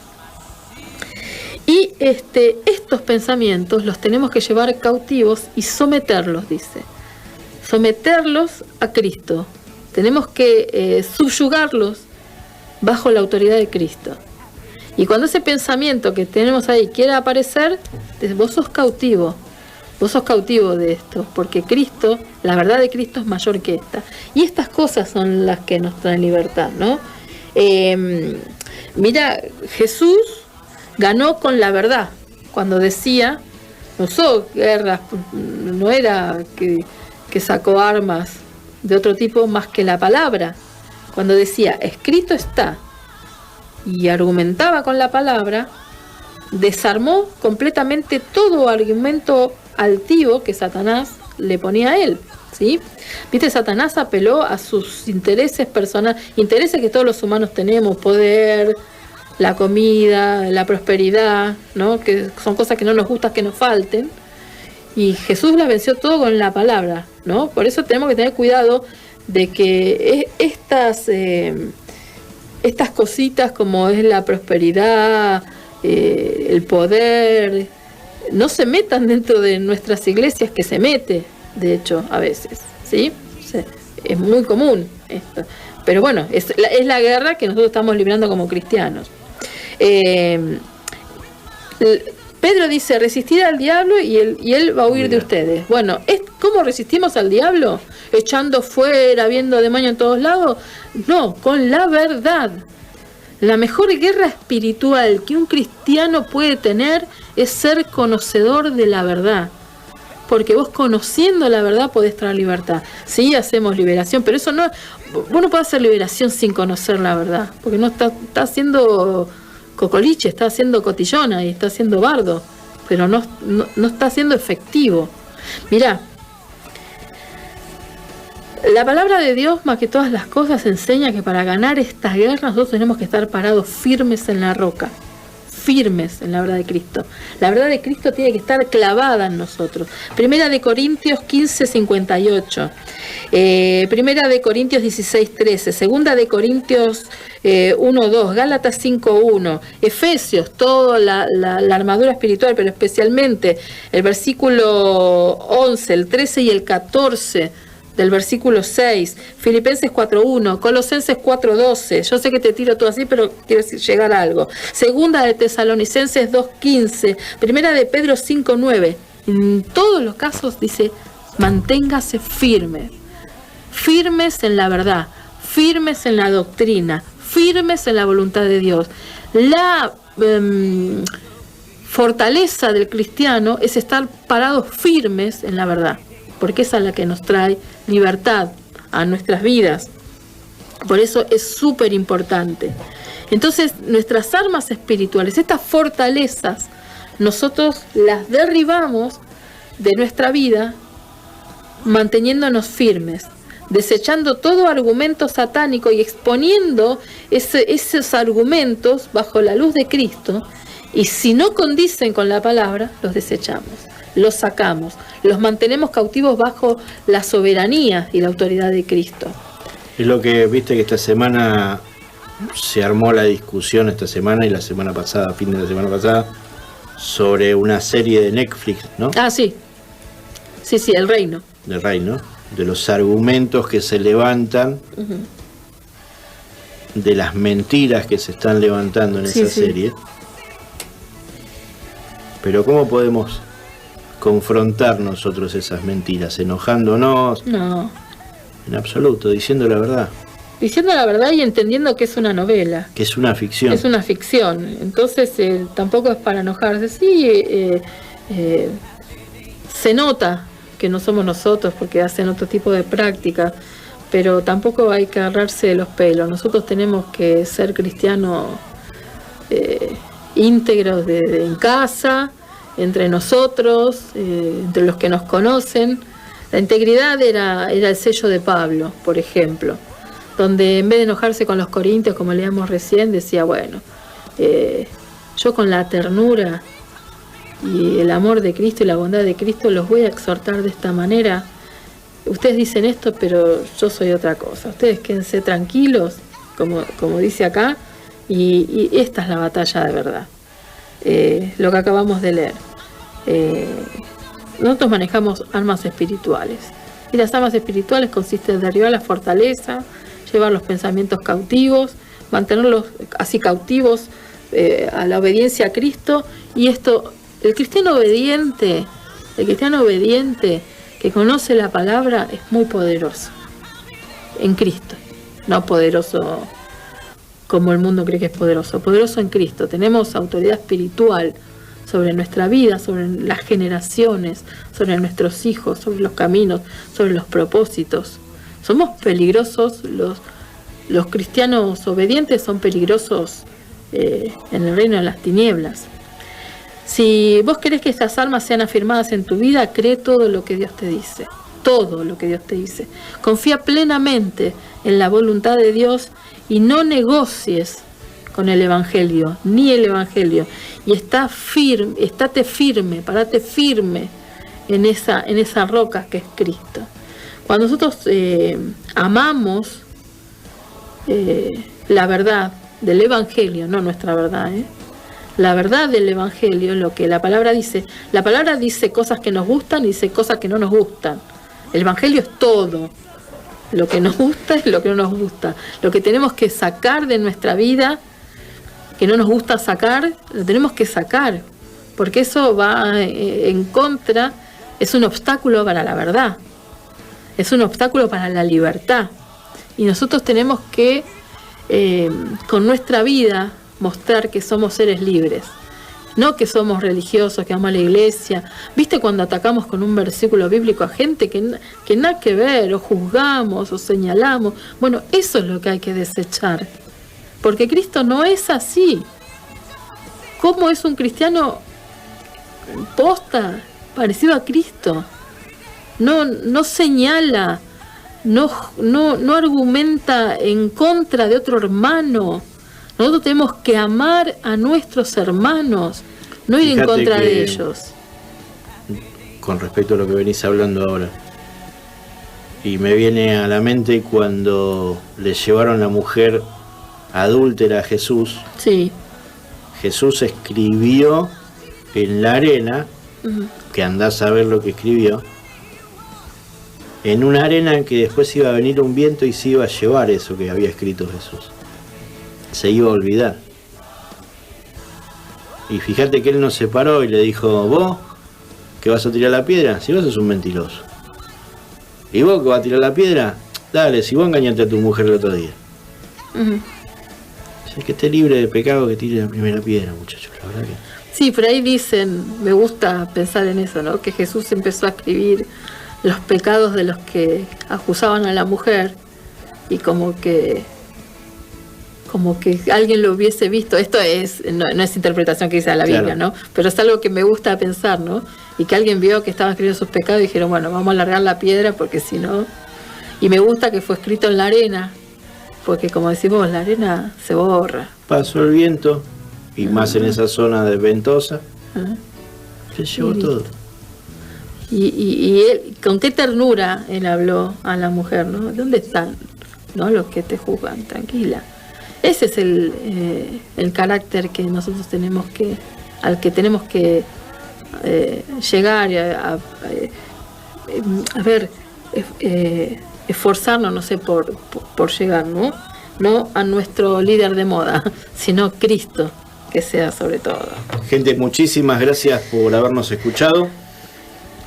S2: Y estos pensamientos los tenemos que llevar cautivos y someterlos, dice. Someterlos a Cristo. Tenemos que subyugarlos bajo la autoridad de Cristo. Y cuando ese pensamiento que tenemos ahí quiera aparecer, vos sos cautivo. Vos sos cautivo de esto, porque Cristo, la verdad de Cristo es mayor que esta. Y estas cosas son las que nos traen libertad, ¿no? Mira, Jesús ganó con la verdad. Cuando decía, no usó guerras, no era que sacó armas de otro tipo más que la palabra. Cuando decía, escrito está, y argumentaba con la palabra, desarmó completamente todo argumento altivo que Satanás le ponía a él, ¿sí? Viste, Satanás apeló a sus intereses personales, intereses que todos los humanos tenemos, poder, la comida, la prosperidad, ¿no? Que son cosas que no nos gustan que nos falten, y Jesús las venció todo con la palabra, ¿no? Por eso tenemos que tener cuidado de que estas cositas como es la prosperidad, el poder, no se metan dentro de nuestras iglesias, que se mete, de hecho, a veces, ¿sí? Es muy común esto. Pero bueno, es la guerra que nosotros estamos librando como cristianos. Pedro dice, resistir al diablo y él va a huir de ustedes. Bueno, ¿cómo resistimos al diablo? ¿Echando fuera, viendo demonios en todos lados? No, con la verdad. La mejor guerra espiritual que un cristiano puede tener es ser conocedor de la verdad. Porque vos conociendo la verdad podés traer libertad. Sí, hacemos liberación, pero eso no... Vos no podés hacer liberación sin conocer la verdad. Porque no está haciendo cocoliche, está haciendo cotillona y está haciendo bardo. Pero no está siendo efectivo. Mirá, la palabra de Dios, más que todas las cosas, enseña que para ganar estas guerras nosotros tenemos que estar parados firmes en la roca, firmes en la verdad de Cristo. La verdad de Cristo tiene que estar clavada en nosotros. Primera de Corintios 15:58, Primera de Corintios 16:13, Segunda de Corintios 1:2, Gálatas 5:1, Efesios, toda la armadura espiritual, pero especialmente el versículo 11, el 13 y el 14 del versículo 6, Filipenses 4:1, Colosenses 4:12, yo sé que te tiro todo así, pero quiero llegar a algo. Segunda de Tesalonicenses 2:15, Primera de Pedro 5:9, En todos los casos dice, manténgase firme, firmes en la verdad, firmes en la doctrina, firmes en la voluntad de Dios. La fortaleza del cristiano es estar parados firmes en la verdad, porque esa es la que nos trae libertad a nuestras vidas. Por eso es súper importante. Entonces, nuestras armas espirituales, estas fortalezas, nosotros las derribamos de nuestra vida manteniéndonos firmes, desechando todo argumento satánico y exponiendo esos argumentos bajo la luz de Cristo, y si no condicen con la palabra, los desechamos, los sacamos, los mantenemos cautivos bajo la soberanía y la autoridad de Cristo.
S1: Es lo que viste que esta semana se armó la discusión, esta semana y la semana pasada, fin de la semana pasada, sobre una serie de Netflix, ¿no?
S2: Ah, sí. Sí, El Reino.
S1: Del Reino, de los argumentos que se levantan, de las mentiras que se están levantando en esa serie. Pero ¿cómo podemos confrontar nosotros esas mentiras? ¿Enojándonos?
S2: No.
S1: En absoluto, diciendo la verdad.
S2: Diciendo la verdad y entendiendo que es una novela.
S1: Que es una ficción.
S2: Es una ficción. Entonces tampoco es para enojarse. Sí, se nota que no somos nosotros porque hacen otro tipo de práctica, pero tampoco hay que agarrarse de los pelos. Nosotros tenemos que ser cristianos íntegros en casa, entre nosotros, entre los que nos conocen. La integridad era el sello de Pablo, por ejemplo, donde en vez de enojarse con los corintios, como leíamos recién, decía, bueno, yo con la ternura y el amor de Cristo y la bondad de Cristo los voy a exhortar de esta manera. Ustedes dicen esto, pero yo soy otra cosa. Ustedes quédense tranquilos, como dice acá, y esta es la batalla de verdad. Lo que acabamos de leer. Nosotros manejamos armas espirituales. Y las armas espirituales consisten en derribar la fortaleza, llevar los pensamientos cautivos, mantenerlos así cautivos a la obediencia a Cristo. Y esto, el cristiano obediente que conoce la palabra es muy poderoso en Cristo, no poderoso como el mundo cree que es poderoso en Cristo. Tenemos autoridad espiritual sobre nuestra vida, sobre las generaciones, sobre nuestros hijos, sobre los caminos, sobre los propósitos. Somos peligrosos, los cristianos obedientes son peligrosos en el reino de las tinieblas. Si vos querés que estas armas sean afirmadas en tu vida, cree todo lo que Dios te dice. Todo lo que Dios te dice. Confía plenamente en la voluntad de Dios y no negocies con el Evangelio, ni el Evangelio. Y estate firme, parate firme en esa roca que es Cristo. Cuando nosotros amamos la verdad del Evangelio, no nuestra verdad, la verdad del Evangelio, lo que la palabra dice cosas que nos gustan y dice cosas que no nos gustan. El Evangelio es todo. Lo que nos gusta es lo que no nos gusta. Lo que tenemos que sacar de nuestra vida, que no nos gusta sacar, lo tenemos que sacar. Porque eso va en contra, es un obstáculo para la verdad. Es un obstáculo para la libertad. Y nosotros tenemos que, con nuestra vida, mostrar que somos seres libres. No que somos religiosos, que vamos a la iglesia. ¿Viste cuando atacamos con un versículo bíblico a gente que nada que ver, o juzgamos, o señalamos? Bueno, eso es lo que hay que desechar. Porque Cristo no es así. ¿Cómo es un cristiano posta, parecido a Cristo? No señala, no argumenta en contra de otro hermano. Nosotros tenemos que amar a nuestros hermanos, no ir en contra de ellos.
S1: Con respecto a lo que venís hablando ahora, y me viene a la mente cuando le llevaron la mujer adúltera a Jesús.
S2: Sí.
S1: Jesús escribió en la arena, que andás a ver lo que escribió, en una arena en que después iba a venir un viento y se iba a llevar eso que había escrito Jesús. Se iba a olvidar. Y fíjate que él no se paró y le dijo, vos que vas a tirar la piedra? Si vos sos un mentiroso. ¿Y vos que vas a tirar la piedra? Dale, si vos engañaste a tu mujer el otro día. Si es que esté libre de pecado, que tire la primera piedra, muchachos, la verdad que...
S2: Sí, por ahí dicen, me gusta pensar en eso, ¿no? Que Jesús empezó a escribir los pecados de los que acusaban a la mujer y como que alguien lo hubiese visto. Esto no es interpretación que dice a la Biblia, ¿no? Pero es algo que me gusta pensar, ¿no? Y que alguien vio que estaban escribiendo sus pecados y dijeron, bueno, vamos a largar la piedra porque si no... Y me gusta que fue escrito en la arena, porque como decimos, la arena se borra.
S1: Pasó el viento, y más en esa zona de ventosa, se llevó todo.
S2: Y él, con qué ternura él habló a la mujer, ¿no? ¿Dónde están, no, los que te juzgan? Tranquila. Ese es el carácter que nosotros al que tenemos que llegar a ver, esforzarnos, no sé, por llegar, ¿no? No a nuestro líder de moda, sino Cristo, que sea sobre todo.
S1: Gente, muchísimas gracias por habernos escuchado.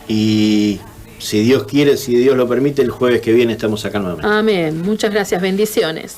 S1: Y si Dios quiere, si Dios lo permite, el jueves que viene estamos acá nuevamente.
S2: Amén. Muchas gracias. Bendiciones.